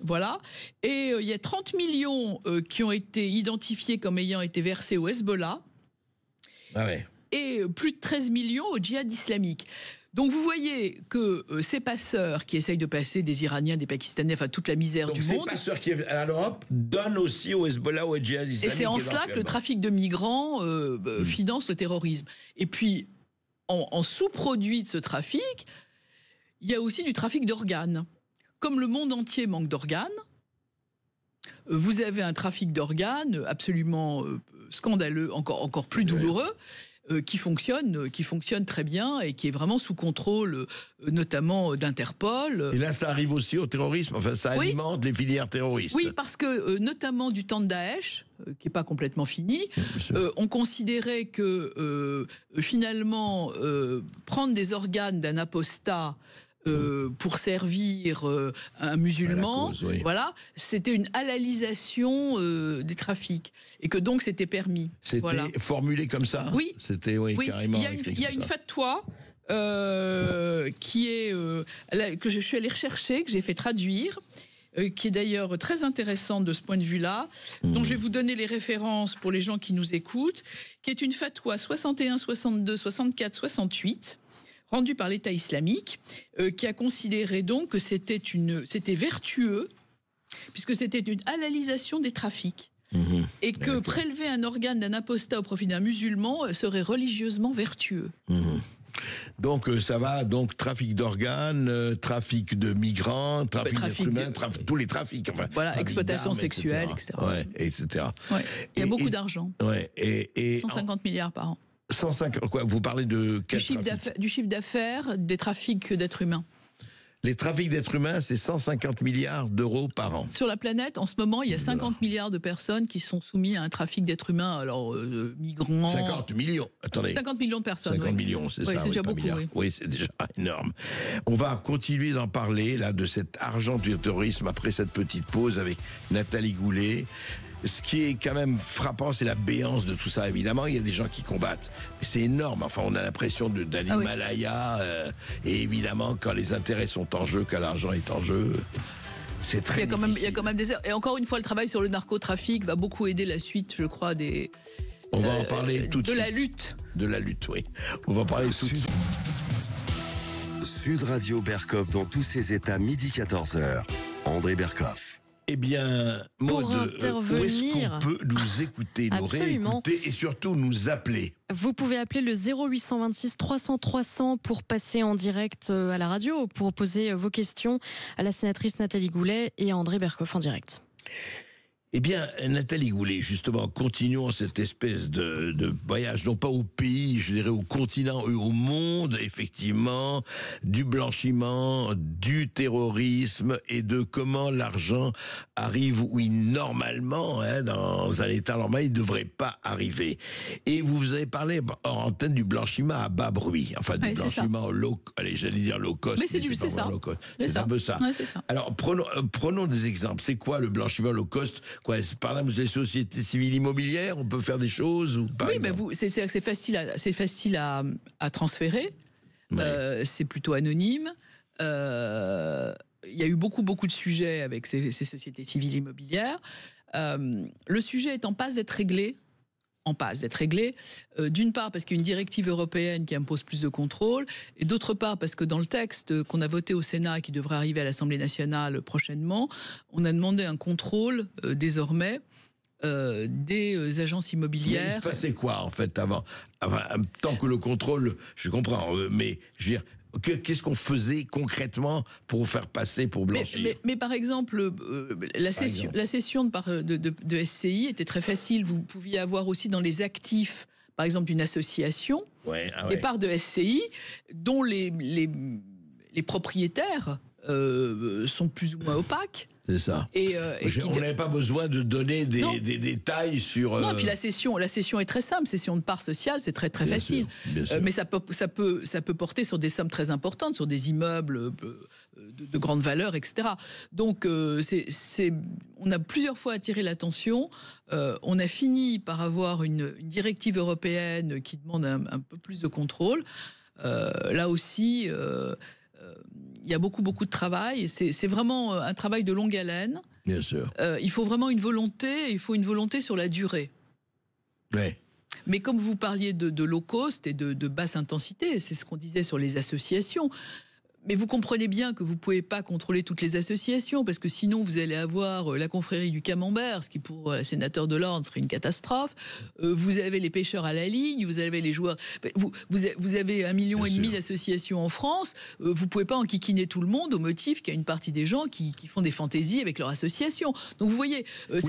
Voilà. Et il y a 30 millions qui ont été identifiés comme ayant été versés au Hezbollah. Ah ouais. Et plus de 13 millions au djihad islamique. Donc vous voyez que ces passeurs qui essayent de passer des Iraniens, des Pakistanais, enfin toute la misère du monde... Donc ces passeurs qui à l'Europe donnent aussi au Hezbollah, au djihad islamique. Et c'est en cela que le trafic de migrants finance le terrorisme. Et puis, en sous-produit de ce trafic, il y a aussi du trafic d'organes. Comme le monde entier manque d'organes, vous avez un trafic d'organes absolument scandaleux, encore plus douloureux, qui fonctionne très bien et qui est vraiment sous contrôle, notamment d'Interpol. Et là, ça arrive aussi au terrorisme. Enfin, ça alimente les filières terroristes. Oui, parce que notamment du temps de Daesh, qui n'est pas complètement fini, on considérait que finalement prendre des organes d'un apostat pour servir un musulman, cause, oui. Voilà, c'était une halalisation des trafics et que donc c'était permis. C'était formulé comme ça. Oui, c'était carrément. Il y a une fatwa qui est que je suis allée rechercher, que j'ai fait traduire. Qui est d'ailleurs très intéressante de ce point de vue-là, dont je vais vous donner les références pour les gens qui nous écoutent, qui est une fatwa 61, 62, 64, 68, rendue par l'État islamique, qui a considéré donc que c'était vertueux, puisque c'était une halalisation des trafics. Et que prélever un organe d'un apostat au profit d'un musulman serait religieusement vertueux. Donc ça va, donc trafic d'organes, trafic de migrants, trafic d'êtres humains, tous les trafics. Enfin, voilà, exploitation sexuelle, etc. Ouais, etc. Ouais. Il y a beaucoup d'argent. Ouais, et 150 milliards par an. 150, quoi, vous parlez de quel du chiffre d'affaires des trafics d'êtres humains. Les trafics d'êtres humains, c'est 150 milliards d'euros par an. Sur la planète, en ce moment, il y a 50 milliards de personnes qui sont soumises à un trafic d'êtres humains, alors migrants... 50 millions, attendez. 50 millions de personnes, 50 millions, c'est ça. C'est déjà beaucoup, oui, c'est déjà énorme. On va continuer d'en parler, là, de cet argent du terrorisme, après cette petite pause avec Nathalie Goulet. Ce qui est quand même frappant, c'est la béance de tout ça. Évidemment, il y a des gens qui combattent. Mais c'est énorme. Enfin, on a l'impression d'un Himalaya. Et évidemment, quand les intérêts sont en jeu, quand l'argent est en jeu, c'est très difficile. Il y a quand même des... Et encore une fois, le travail sur le narcotrafic va beaucoup aider la suite, je crois, des... On va en parler tout de suite. De la lutte. De la lutte, oui. On va en parler tout de suite. Sud Radio Berkov dans tous ses états, midi 14h. André Berkov. Eh bien, Maud, où est-ce qu'on peut nous écouter, nous réécouter et surtout nous appeler? Vous pouvez appeler le 0826 300 300 pour passer en direct à la radio, pour poser vos questions à la sénatrice Nathalie Goulet et à André Berkov en direct. Eh bien, Nathalie Goulet, justement, continuons cette espèce de voyage, non pas au pays, je dirais au continent et au monde, effectivement, du blanchiment, du terrorisme et de comment l'argent arrive où normalement, dans un état normal, il ne devrait pas arriver. Et vous avez parlé hors antenne du blanchiment à bas bruit, enfin du blanchiment low cost. Mais c'est ça. C'est un peu ça. Ouais, c'est ça. Alors, prenons des exemples. C'est quoi le blanchiment low cost? Quoi, par exemple, les sociétés civiles immobilières, on peut faire des choses ou pas? Oui, c'est facile à transférer. Ouais. C'est plutôt anonyme. Il y a eu beaucoup de sujets avec ces sociétés civiles immobilières. Le sujet est en passe d'être réglé. D'une part parce qu'il y a une directive européenne qui impose plus de contrôle, et d'autre part parce que dans le texte qu'on a voté au Sénat et qui devrait arriver à l'Assemblée nationale prochainement, on a demandé un contrôle désormais des agences immobilières. Mais il se passait quoi en fait avant, tant que le contrôle, je comprends, mais je veux dire, qu'est-ce qu'on faisait concrètement pour faire passer, pour blanchir? Mais par exemple, la cession de SCI était très facile. Vous pouviez avoir aussi dans les actifs, par exemple, d'une association, des parts de SCI, dont les propriétaires sont plus ou moins opaques. C'est ça. On n'avait pas besoin de donner des détails sur... Non, et puis la cession est très simple. Cession de parts sociales, c'est très très facile. Bien sûr. Mais ça peut porter sur des sommes très importantes, sur des immeubles de grande valeur, etc. Donc, on a plusieurs fois attiré l'attention. On a fini par avoir une directive européenne qui demande un peu plus de contrôle. Là aussi... il y a beaucoup de travail. C'est vraiment un travail de longue haleine. Bien sûr. Il faut vraiment une volonté. Il faut une volonté sur la durée. Oui. Mais comme vous parliez de low cost et de basse intensité, c'est ce qu'on disait sur les associations. Mais vous comprenez bien que vous ne pouvez pas contrôler toutes les associations, parce que sinon vous allez avoir la confrérie du camembert, ce qui pour un sénateur de l'Orne serait une catastrophe. Vous avez les pêcheurs à la ligne, vous avez les joueurs... Vous avez 1,5 million d'associations en France. Vous ne pouvez pas enquiquiner tout le monde au motif qu'il y a une partie des gens qui font des fantaisies avec leur association. Donc vous voyez...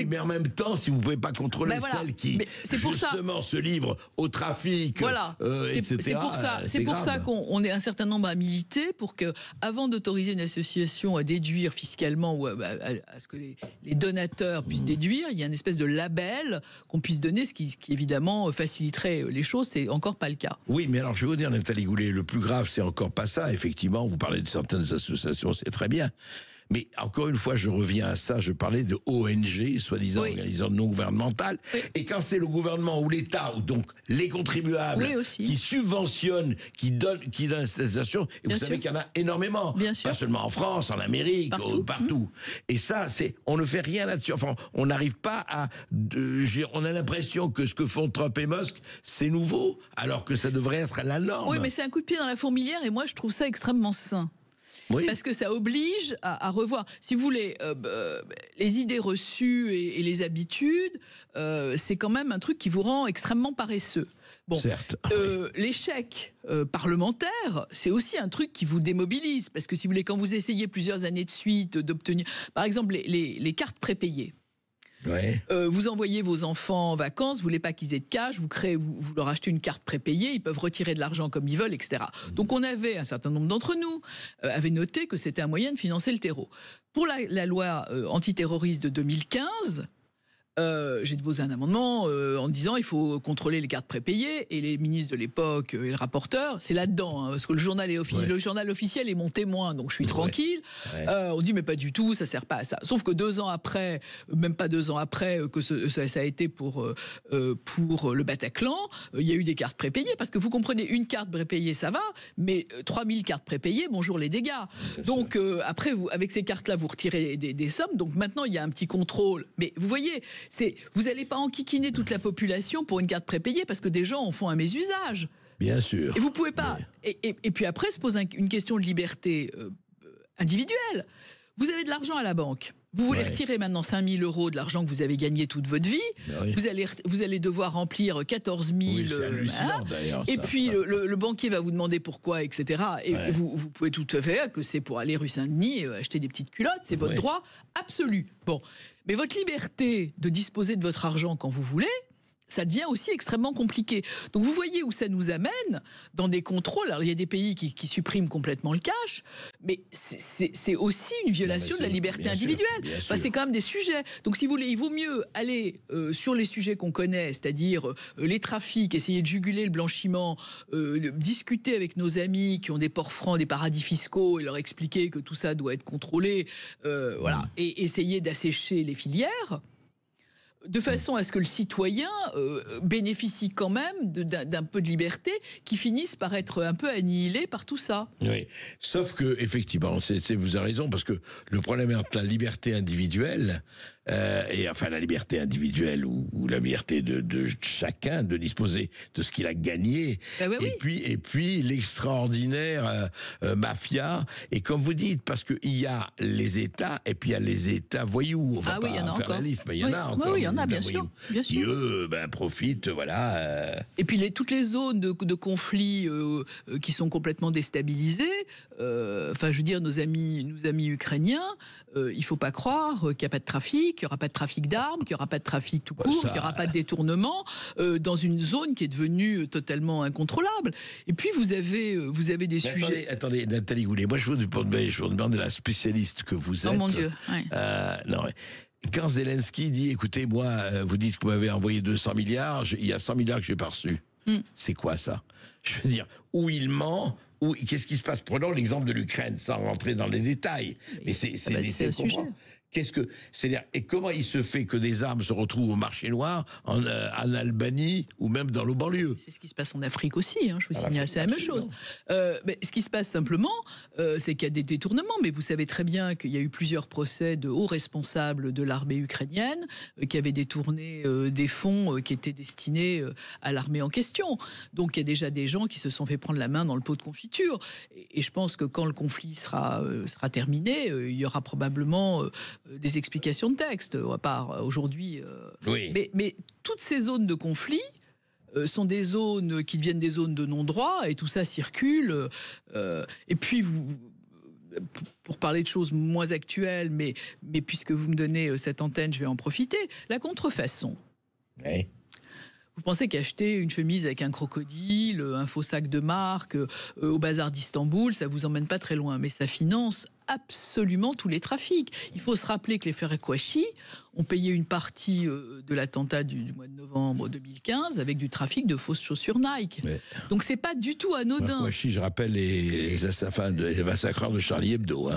mais en même temps, si vous ne pouvez pas controller celles qui, justement, se livrent au trafic, etc. C'est pour ça qu'on est un certain nombre à militer pour que, avant d'autoriser une association à déduire fiscalement ou à ce que les donateurs puissent déduire, il y a une espèce de label qu'on puisse donner, ce qui évidemment faciliterait les choses. C'est encore pas le cas. Oui, mais alors je vais vous dire, Nathalie Goulet, le plus grave, c'est encore pas ça. Effectivement, vous parlez de certaines associations, c'est très bien. Mais encore une fois, je reviens à ça, je parlais de ONG, soi-disant organisation non gouvernementale, et quand c'est le gouvernement ou l'État, ou donc les contribuables qui subventionnent, qui donnent cette association, et vous savez qu'il y en a énormément, pas seulement en France, en Amérique, partout. Et ça, on ne fait rien là-dessus. Enfin, on n'arrive pas à... on a l'impression que ce que font Trump et Musk, c'est nouveau, alors que ça devrait être la norme. Oui, mais c'est un coup de pied dans la fourmilière, et moi je trouve ça extrêmement sain. Parce que ça oblige à revoir. Si vous voulez, les idées reçues et les habitudes, c'est quand même un truc qui vous rend extrêmement paresseux. Bon, l'échec parlementaire, c'est aussi un truc qui vous démobilise. Parce que si vous voulez, quand vous essayez plusieurs années de suite d'obtenir... Par exemple, les cartes prépayées. Vous envoyez vos enfants en vacances, vous voulez pas qu'ils aient de cash, vous leur achetez une carte prépayée, ils peuvent retirer de l'argent comme ils veulent, etc. Donc un certain nombre d'entre nous avaient noté que c'était un moyen de financer le terreau. Pour la loi antiterroriste de 2015, j'ai déposé un amendement en disant il faut contrôler les cartes prépayées, et les ministres de l'époque et le rapporteur, c'est là-dedans, parce que le journal officiel est mon témoin, donc je suis tranquille. On dit mais pas du tout, ça sert pas à ça. Sauf que 2 ans après, même pas 2 ans après que ça a été pour le Bataclan, il y a eu des cartes prépayées, parce que vous comprenez, une carte prépayée ça va, mais 3000 cartes prépayées, bonjour les dégâts. Donc après, avec ces cartes-là, vous retirez des sommes, donc maintenant il y a un petit contrôle. Mais vous voyez, vous n'allez pas enquiquiner toute la population pour une carte prépayée, parce que des gens en font un mésusage. Bien sûr. Et vous pouvez pas. Et puis après se pose une question de liberté individuelle. Vous avez de l'argent à la banque. Vous voulez retirer maintenant 5 000 € de l'argent que vous avez gagné toute votre vie. Vous allez devoir remplir 14 000. C'est hallucinant, d'ailleurs, et puis le banquier va vous demander pourquoi, etc. Et vous pouvez tout à fait que c'est pour aller rue Saint-Denis acheter des petites culottes. C'est votre droit absolu. Bon, mais votre liberté de disposer de votre argent quand vous voulez, ça devient aussi extrêmement compliqué. Donc vous voyez où ça nous amène dans des contrôles. Alors il y a des pays qui suppriment complètement le cash, mais c'est aussi une violation de la liberté individuelle. Enfin, c'est quand même des sujets. Donc si vous voulez, il vaut mieux aller sur les sujets qu'on connaît, c'est-à-dire les trafics, essayer de juguler le blanchiment, discuter avec nos amis qui ont des ports francs, des paradis fiscaux, et leur expliquer que tout ça doit être contrôlé, et essayer d'assécher les filières, de façon à ce que le citoyen bénéficie quand même d'un peu de liberté, qui finisse par être un peu annihilé par tout ça. Oui, sauf que effectivement, vous avez raison, parce que le problème est entre la liberté individuelle et enfin la liberté individuelle ou la liberté de chacun de disposer de ce qu'il a gagné, et puis l'extraordinaire mafia, et comme vous dites, parce que il y a les États et puis il y a les États voyous. On va pas faire la liste, mais il y en a encore. Oui, il y en a, bien sûr. Qui eux profitent, Et puis toutes les zones de conflit qui sont complètement déstabilisées. Enfin, je veux dire, nos amis ukrainiens, il faut pas croire qu'il n'y a pas de trafic. trafic, qu'il n'y aura pas de trafic d'armes, qu'il n'y aura pas de trafic tout court, qu'il n'y aura pas de détournement dans une zone qui est devenue totalement incontrôlable. Et puis vous avez des sujets... Attendez, Nathalie Goulet, moi je vous demande la spécialiste que vous êtes. Oh mon Dieu, ouais. Non, quand Zelensky dit, écoutez, moi, vous dites que vous m'avez envoyé 200 milliards, il y a 100 milliards que j'ai pas reçus. C'est quoi ça? Je veux dire, où il ment, qu'est-ce qui se passe? Prenons l'exemple de l'Ukraine, sans rentrer dans les détails. Mais c'est un sujet. C'est-à-dire, et comment il se fait que des armes se retrouvent au marché noir, en Albanie, ou même dans nos banlieues? C'est ce qui se passe en Afrique aussi, je vous signale, c'est la même chose. Mais ce qui se passe simplement, c'est qu'il y a des détournements, mais vous savez très bien qu'il y a eu plusieurs procès de hauts responsables de l'armée ukrainienne qui avaient détourné des fonds qui étaient destinés à l'armée en question. Donc il y a déjà des gens qui se sont fait prendre la main dans le pot de confiture. Et je pense que quand le conflit sera terminé, il y aura probablement... des explications de texte, à part aujourd'hui. Oui. Mais toutes ces zones de conflit sont des zones qui deviennent des zones de non-droit, et tout ça circule. Et puis, pour parler de choses moins actuelles, mais puisque vous me donnez cette antenne, je vais en profiter, la contrefaçon. Oui. Vous pensez qu'acheter une chemise avec un crocodile, un faux sac de marque au bazar d'Istanbul, ça vous emmène pas très loin, mais ça finance absolument tous les trafics. Il faut se rappeler que les frères Kouachi ont payé une partie de l'attentat du mois de novembre 2015 avec du trafic de fausses chaussures Nike. Mais donc c'est pas du tout anodin. Kouachi, je rappelle les massacreurs de Charlie Hebdo.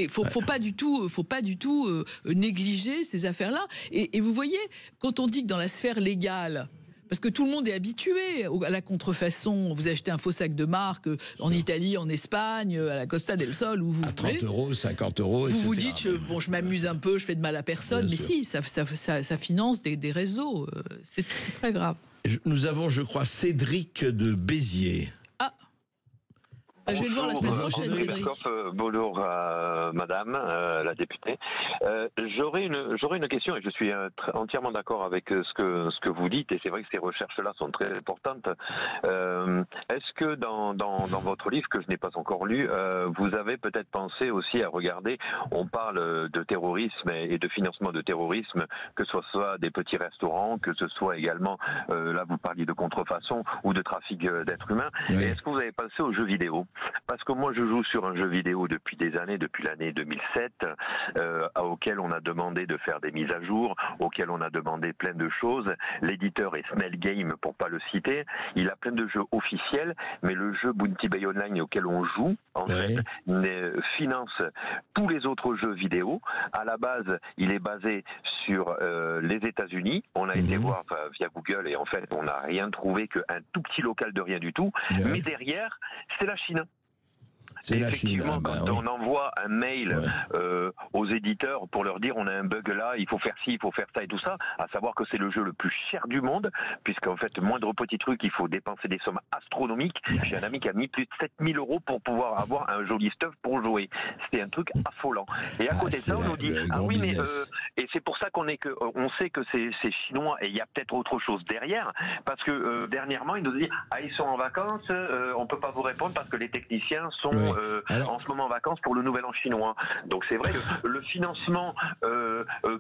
Faut pas du tout négliger ces affaires-là. Et vous voyez, quand on dit que dans la sphère légale, parce que tout le monde est habitué à la contrefaçon. Vous achetez un faux sac de marque en Italie, en Espagne, à la Costa del Sol, où vous voulez. 30 euros, 50 euros, etc. Vous vous dites, je m'amuse un peu, je fais de mal à personne. Bien mais sûr. Si, ça finance des réseaux. C'est très grave. Nous avons, je crois, Cédric de Béziers. Je vais le voir la semaine prochaine, Cédric. Bonjour, madame la députée. J'aurais une question, et je suis entièrement d'accord avec ce que vous dites, et c'est vrai que ces recherches-là sont très importantes. Est-ce que dans votre livre, que je n'ai pas encore lu, vous avez peut-être pensé aussi à regarder, on parle de terrorisme et de financement de terrorisme, que ce soit des petits restaurants, que ce soit également, là vous parliez de contrefaçon ou de trafic d'êtres humains, oui. Et est-ce que vous avez pensé aux jeux vidéo? Parce que moi je joue sur un jeu vidéo depuis des années, depuis l'année 2007, auquel on a demandé de faire des mises à jour, auquel on a demandé plein de choses. L'éditeur est Smell Game, pour pas le citer. Il a plein de jeux officiels, mais le jeu Bounty Bay Online auquel on joue, en fait, finance tous les autres jeux vidéo. À la base, il est basé sur les États-Unis. On a été voir via Google et en fait, on n'a rien trouvé qu'un tout petit local de rien du tout. Mais derrière, c'est la Chine. C'est la effectivement, Chine, quand on envoie un mail aux éditeurs pour leur dire on a un bug là, il faut faire ci, il faut faire ça et tout ça, à savoir que c'est le jeu le plus cher du monde, puisqu'en fait, moindre petit truc, il faut dépenser des sommes astronomiques. J'ai un ami qui a mis plus de 7000 € pour pouvoir avoir un joli stuff pour jouer. C'était un truc affolant. Et à côté de ça, on nous dit ah oui, mais et c'est pour ça on sait que c'est chinois et il y a peut-être autre chose derrière, parce que dernièrement, ils nous disent ah ils sont en vacances, on peut pas vous répondre parce que les techniciens sont en ce moment en vacances pour le Nouvel An chinois. Donc c'est vrai que le financement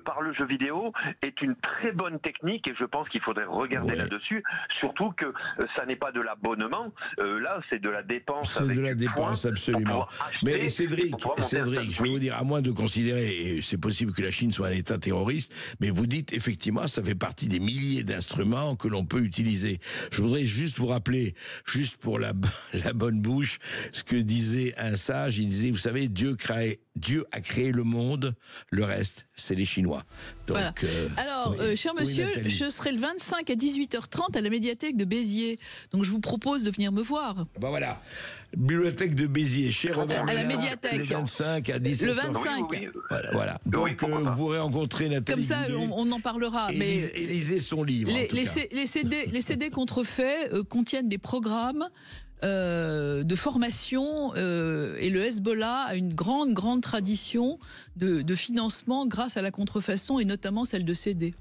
par le jeu vidéo est une très bonne technique et je pense qu'il faudrait regarder là-dessus, surtout que ça n'est pas de l'abonnement, là c'est de la dépense. C'est de la dépense, absolument. Mais Cédric, je vais vous dire, à moins de considérer, et c'est possible que la Chine soit un État terroriste, mais vous dites effectivement ça fait partie des milliers d'instruments que l'on peut utiliser. Je voudrais juste vous rappeler, juste pour la bonne bouche, ce que disait un sage, il disait, vous savez, Dieu a créé le monde, le reste, c'est les Chinois. Donc, voilà. Alors, cher monsieur, je serai le 25 à 18h30 à la médiathèque de Béziers. Donc, je vous propose de venir me voir. Ben voilà. Bibliothèque de Béziers, chez Robert à la médiathèque. Le 25 à 17h30. Le 25. Voilà. Donc, vous pourrez rencontrer Nathalie. Comme ça, on en parlera. Et lisez son livre. Les CD contrefaits contiennent des programmes de formation et le Hezbollah a une grande tradition de financement grâce à la contrefaçon et notamment celle de CD.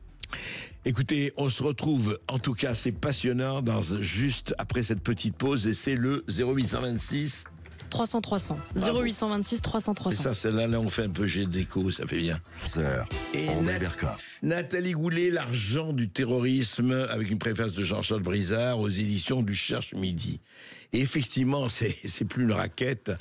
Écoutez, on se retrouve, en tout cas c'est passionnant, juste après cette petite pause, et c'est le 0826 300 300. 0826 300 300. C'est ça, celle-là, là, on fait un peu jet d'écho, ça fait bien. Et Nathalie Goulet, l'argent du terrorisme, avec une préface de Jean-Charles Brizard aux éditions du Cherche Midi. Et effectivement, c'est plus une raquette,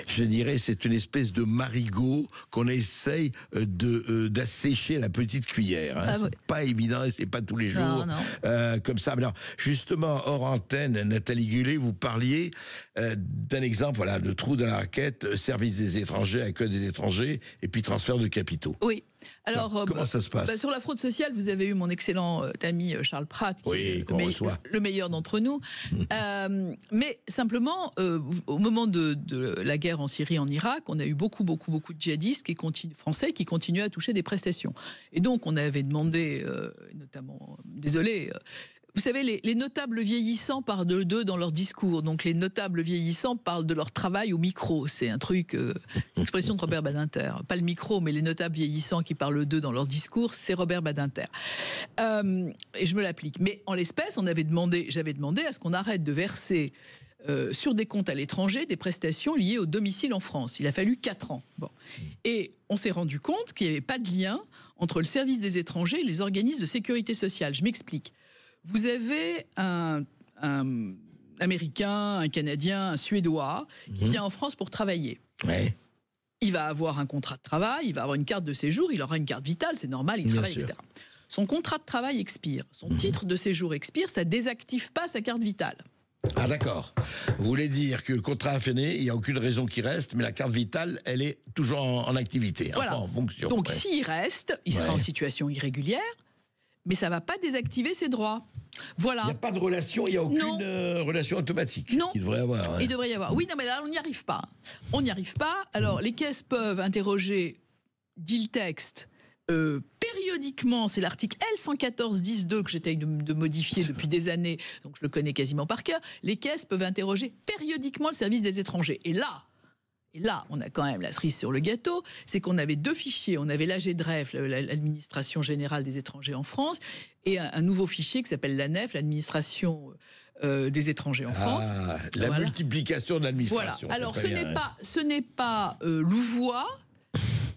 je dirais, c'est une espèce de marigot qu'on essaye d'assécher à la petite cuillère. Hein. C'est pas évident, et c'est pas tous les jours comme ça. Alors, justement, hors antenne, Nathalie Goulet, vous parliez d'un exemple, voilà, de trou dans la raquette, service des étrangers, accueil des étrangers, et puis transfert de capitaux. Oui. Alors, comment ça se passe? Sur la fraude sociale, vous avez eu mon excellent ami Charles Pratt, qui est le meilleur d'entre nous. Mais simplement, au moment de la guerre en Syrie, en Irak, on a eu beaucoup de djihadistes français qui continuaient à toucher des prestations. Et donc, on avait demandé, notamment, vous savez, les notables vieillissants parlent d'eux dans leur discours. Donc, les notables vieillissants parlent de leur travail au micro. C'est un truc, expression de Robert Badinter. Pas le micro, mais les notables vieillissants qui parlent d'eux dans leur discours, c'est Robert Badinter. Et je me l'applique. Mais en l'espèce, j'avais demandé à ce qu'on arrête de verser sur des comptes à l'étranger des prestations liées au domicile en France. Il a fallu 4 ans. Bon. Et on s'est rendu compte qu'il n'y avait pas de lien entre le service des étrangers et les organismes de sécurité sociale. Je m'explique. Vous avez un Américain, un Canadien, un Suédois qui vient en France pour travailler. Ouais. Il va avoir un contrat de travail, il va avoir une carte de séjour, il aura une carte vitale, c'est normal, il travaille, etc. Son contrat de travail expire, son titre de séjour expire, ça désactive pas sa carte vitale. Ah d'accord. Vous voulez dire que le contrat a fini, il n'y a aucune raison qu'il reste, mais la carte vitale, elle est toujours en activité, voilà. En fonction. Donc s'il reste, il sera en situation irrégulière, mais ça ne va pas désactiver ses droits. Voilà. Il n'y a pas de relation, il n'y a aucune relation automatique. Non. Il devrait y avoir. Hein. Il devrait y avoir. Oui, non, mais là, on n'y arrive pas. On n'y arrive pas. Alors, les caisses peuvent interroger, dit le texte, périodiquement, c'est l'article L114-10-2 que j'essaye de modifier depuis des années, donc je le connais quasiment par cœur. Les caisses peuvent interroger périodiquement le service des étrangers. Et là, on a quand même la cerise sur le gâteau, c'est qu'on avait 2 fichiers. On avait l'AGDREF, l'administration générale des étrangers en France, et un nouveau fichier qui s'appelle l'ANEF, l'administration des étrangers en France. La multiplication de l'administration. Voilà. Alors, ce n'est pas Louvois,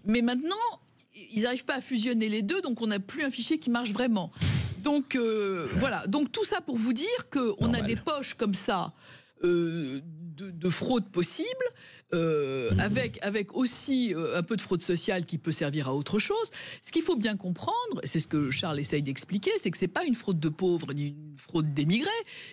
mais maintenant, ils n'arrivent pas à fusionner les deux, donc on n'a plus un fichier qui marche vraiment. Donc, voilà. Donc, tout ça pour vous dire qu'on a des poches comme ça de fraude possible, avec aussi un peu de fraude sociale qui peut servir à autre chose. Ce qu'il faut bien comprendre, c'est ce que Charles essaye d'expliquer, c'est que c'est pas une fraude de pauvres ni une fraude d'émigrés,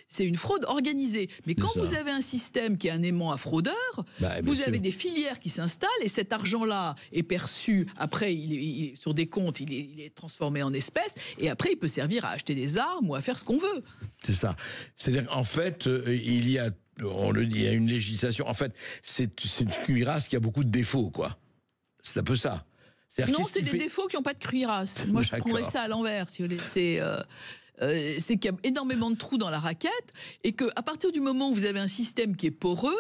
c'est une fraude organisée. Mais quand vous avez un système qui est un aimant à fraudeurs, vous avez des filières qui s'installent et cet argent-là est perçu, après il est sur des comptes, il est transformé en espèces et après il peut servir à acheter des armes ou à faire ce qu'on veut. C'est ça. C'est-à-dire qu'en fait, il y a, on le dit, il y a une législation. En fait, c'est une cuirasse qui a beaucoup de défauts, quoi. C'est un peu ça. Non, c'est des défauts qui n'ont pas de cuirasse. Moi, je prendrais ça à l'envers, si vous voulez. C'est qu'il y a énormément de trous dans la raquette et qu'à partir du moment où vous avez un système qui est poreux,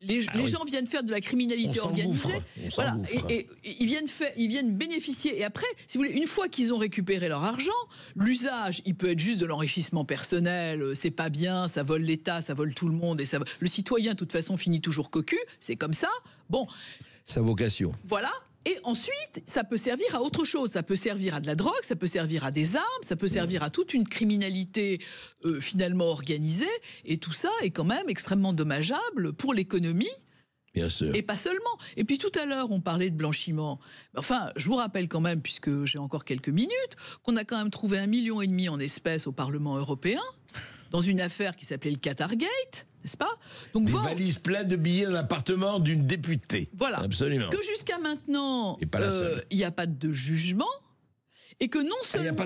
les gens viennent faire de la criminalité organisée, voilà, et ils viennent bénéficier. Et après, si vous voulez, une fois qu'ils ont récupéré leur argent, l'usage, il peut être juste de l'enrichissement personnel. C'est pas bien, ça vole l'État, ça vole tout le monde, et le citoyen, de toute façon, finit toujours cocu. C'est comme ça. Bon, sa vocation. Voilà. Et ensuite, ça peut servir à autre chose. Ça peut servir à de la drogue, ça peut servir à des armes, ça peut servir à toute une criminalité finalement organisée. Et tout ça est quand même extrêmement dommageable pour l'économie. Bien sûr. Et pas seulement. Et puis tout à l'heure, on parlait de blanchiment. Enfin, je vous rappelle quand même, puisque j'ai encore quelques minutes, qu'on a quand même trouvé 1,5 million en espèces au Parlement européen, dans une affaire qui s'appelait le Qatargate, n'est-ce pas? Donc, des valises pleines de billets dans l'appartement d'une députée. Voilà. Absolument. Que jusqu'à maintenant, il n'y a pas de jugement. Et que non seulement...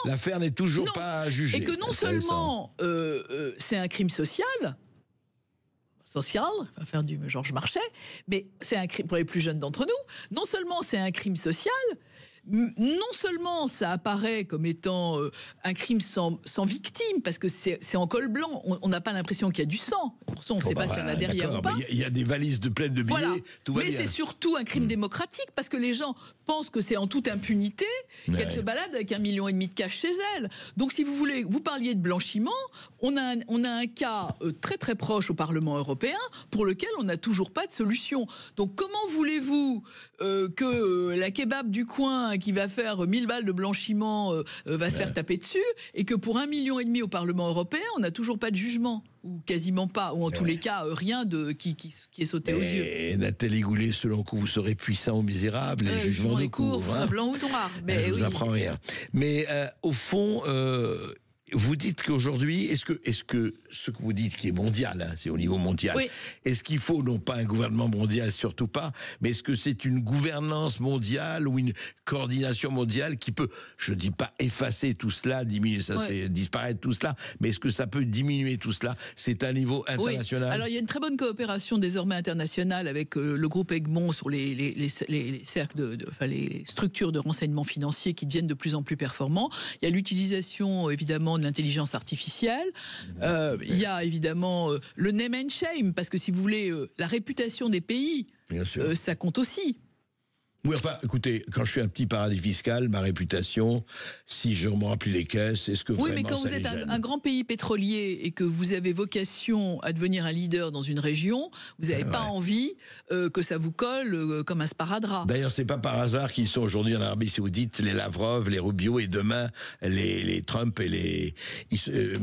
l'affaire n'est toujours pas jugée. Et que non seulement c'est un crime social, on va faire du Georges Marchais, mais c'est un crime pour les plus jeunes d'entre nous. Non seulement c'est un crime social, non seulement ça apparaît comme étant un crime sans victime, parce que c'est en col blanc, on n'a pas l'impression qu'il y a du sang. Pour ça, on ne sait pas s'il y en a derrière ou pas. Il y a des valises pleines de billets, voilà. Tout va mais bien. C'est surtout un crime démocratique, parce que les gens pense que c'est en toute impunité qu'elle se balade avec 1,5 million de cash chez elle. Donc, si vous voulez, vous parliez de blanchiment, on a un cas très très proche au Parlement européen pour lequel on n'a toujours pas de solution. Donc, comment voulez-vous que la kebab du coin qui va faire 1000 balles de blanchiment va se faire taper dessus, et que pour 1,5 million au Parlement européen, on n'a toujours pas de jugement, ou quasiment pas, ou en tous les cas, rien qui est sauté aux yeux. Et Nathalie Goulet, selon que vous serez puissant ou misérable, les jugements de cour, blanc ou noir. Je vous apprends rien. Mais au fond, vous dites qu'aujourd'hui, est-ce que ce que vous dites qui est mondial, c'est au niveau mondial, est-ce qu'il faut non pas un gouvernement mondial, surtout pas, mais est-ce que c'est une gouvernance mondiale ou une coordination mondiale qui peut, je ne dis pas effacer tout cela, diminuer ça, c'est disparaître tout cela, mais est-ce que ça peut diminuer tout cela? C'est un niveau international. Alors il y a une très bonne coopération désormais internationale avec le groupe Egmont sur les cercles les structures de renseignement financier qui deviennent de plus en plus performants. Il y a l'utilisation évidemment de l'intelligence artificielle. Il y a évidemment le name and shame, parce que si vous voulez, la réputation des pays, ça compte aussi. Oui, enfin, écoutez, quand je suis un petit paradis fiscal, ma réputation, si je me remplis les caisses, est-ce que vraiment mais quand vous êtes un grand pays pétrolier et que vous avez vocation à devenir un leader dans une région, vous n'avez pas envie que ça vous colle comme un sparadrap. D'ailleurs, c'est pas par hasard qu'ils sont aujourd'hui en Arabie Saoudite, les Lavrov, les Rubio, et demain, les Trump et les...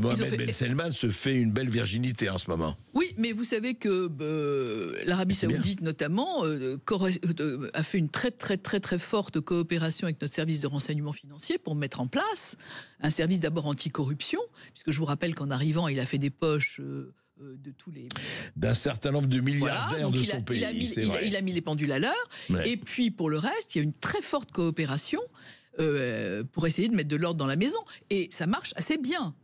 Mohamed Ben Salman se fait une belle virginité en ce moment. Oui, mais vous savez que l'Arabie Saoudite, notamment, a fait une très forte coopération avec notre service de renseignement financier pour mettre en place un service d'abord anticorruption, puisque je vous rappelle qu'en arrivant, il a fait des poches de tous les... d'un certain nombre de milliardaires de son pays. Il a mis les pendules à l'heure. Et puis, pour le reste, il y a une très forte coopération pour essayer de mettre de l'ordre dans la maison. Et ça marche assez bien.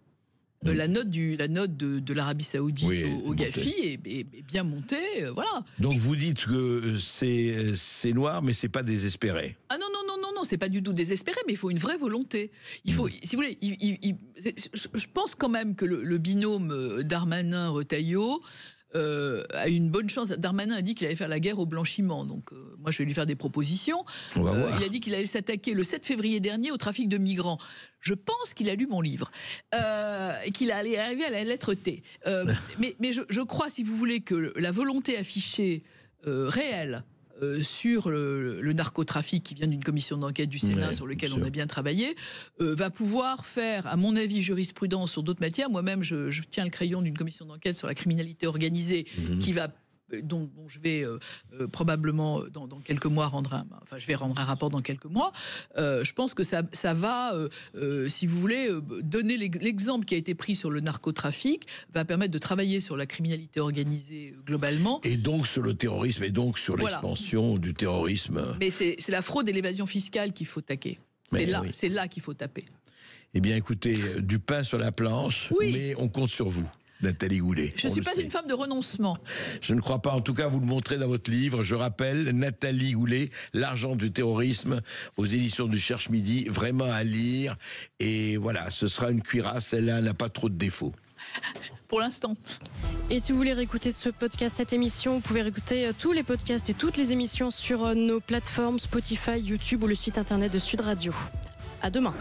La note de l'Arabie Saoudite au GAFI est bien montée, voilà. Donc vous dites que c'est noir, mais c'est pas désespéré. Ah non, c'est pas du tout désespéré, mais il faut une vraie volonté. Il faut, si vous voulez, je pense quand même que le binôme Darmanin-Retailleau a une bonne chance. Darmanin a dit qu'il allait faire la guerre au blanchiment, donc moi je vais lui faire des propositions. Il a dit qu'il allait s'attaquer le 7 février dernier au trafic de migrants. Je pense qu'il a lu mon livre et qu'il allait arriver à la lettre T. Mais je crois, si vous voulez, que la volonté affichée réelle sur le narcotrafic, qui vient d'une commission d'enquête du Sénat sur lequel on a bien travaillé, va pouvoir faire, à mon avis, jurisprudence sur d'autres matières. Moi-même, je tiens le crayon d'une commission d'enquête sur la criminalité organisée qui va... dont je vais probablement dans quelques mois je vais rendre un rapport dans quelques mois. Je pense que ça va, si vous voulez, donner l'exemple qui a été pris sur le narcotrafic, va permettre de travailler sur la criminalité organisée globalement. Et donc sur le terrorisme, et donc sur l'expansion du terrorisme. Mais c'est la fraude et l'évasion fiscale qu'il faut taquer. C'est là qu'il faut taper. Eh bien écoutez, du pain sur la planche, mais on compte sur vous. Nathalie Goulet. Je ne suis pas une femme de renoncement. Je ne crois pas. En tout cas, vous le montrez dans votre livre. Je rappelle, Nathalie Goulet, L'argent du terrorisme, aux éditions du Cherche Midi. Vraiment à lire. Et voilà, ce sera une cuirasse. Celle-là n'a pas trop de défauts. Pour l'instant. Et si vous voulez réécouter ce podcast, cette émission, vous pouvez réécouter tous les podcasts et toutes les émissions sur nos plateformes Spotify, YouTube ou le site internet de Sud Radio. À demain.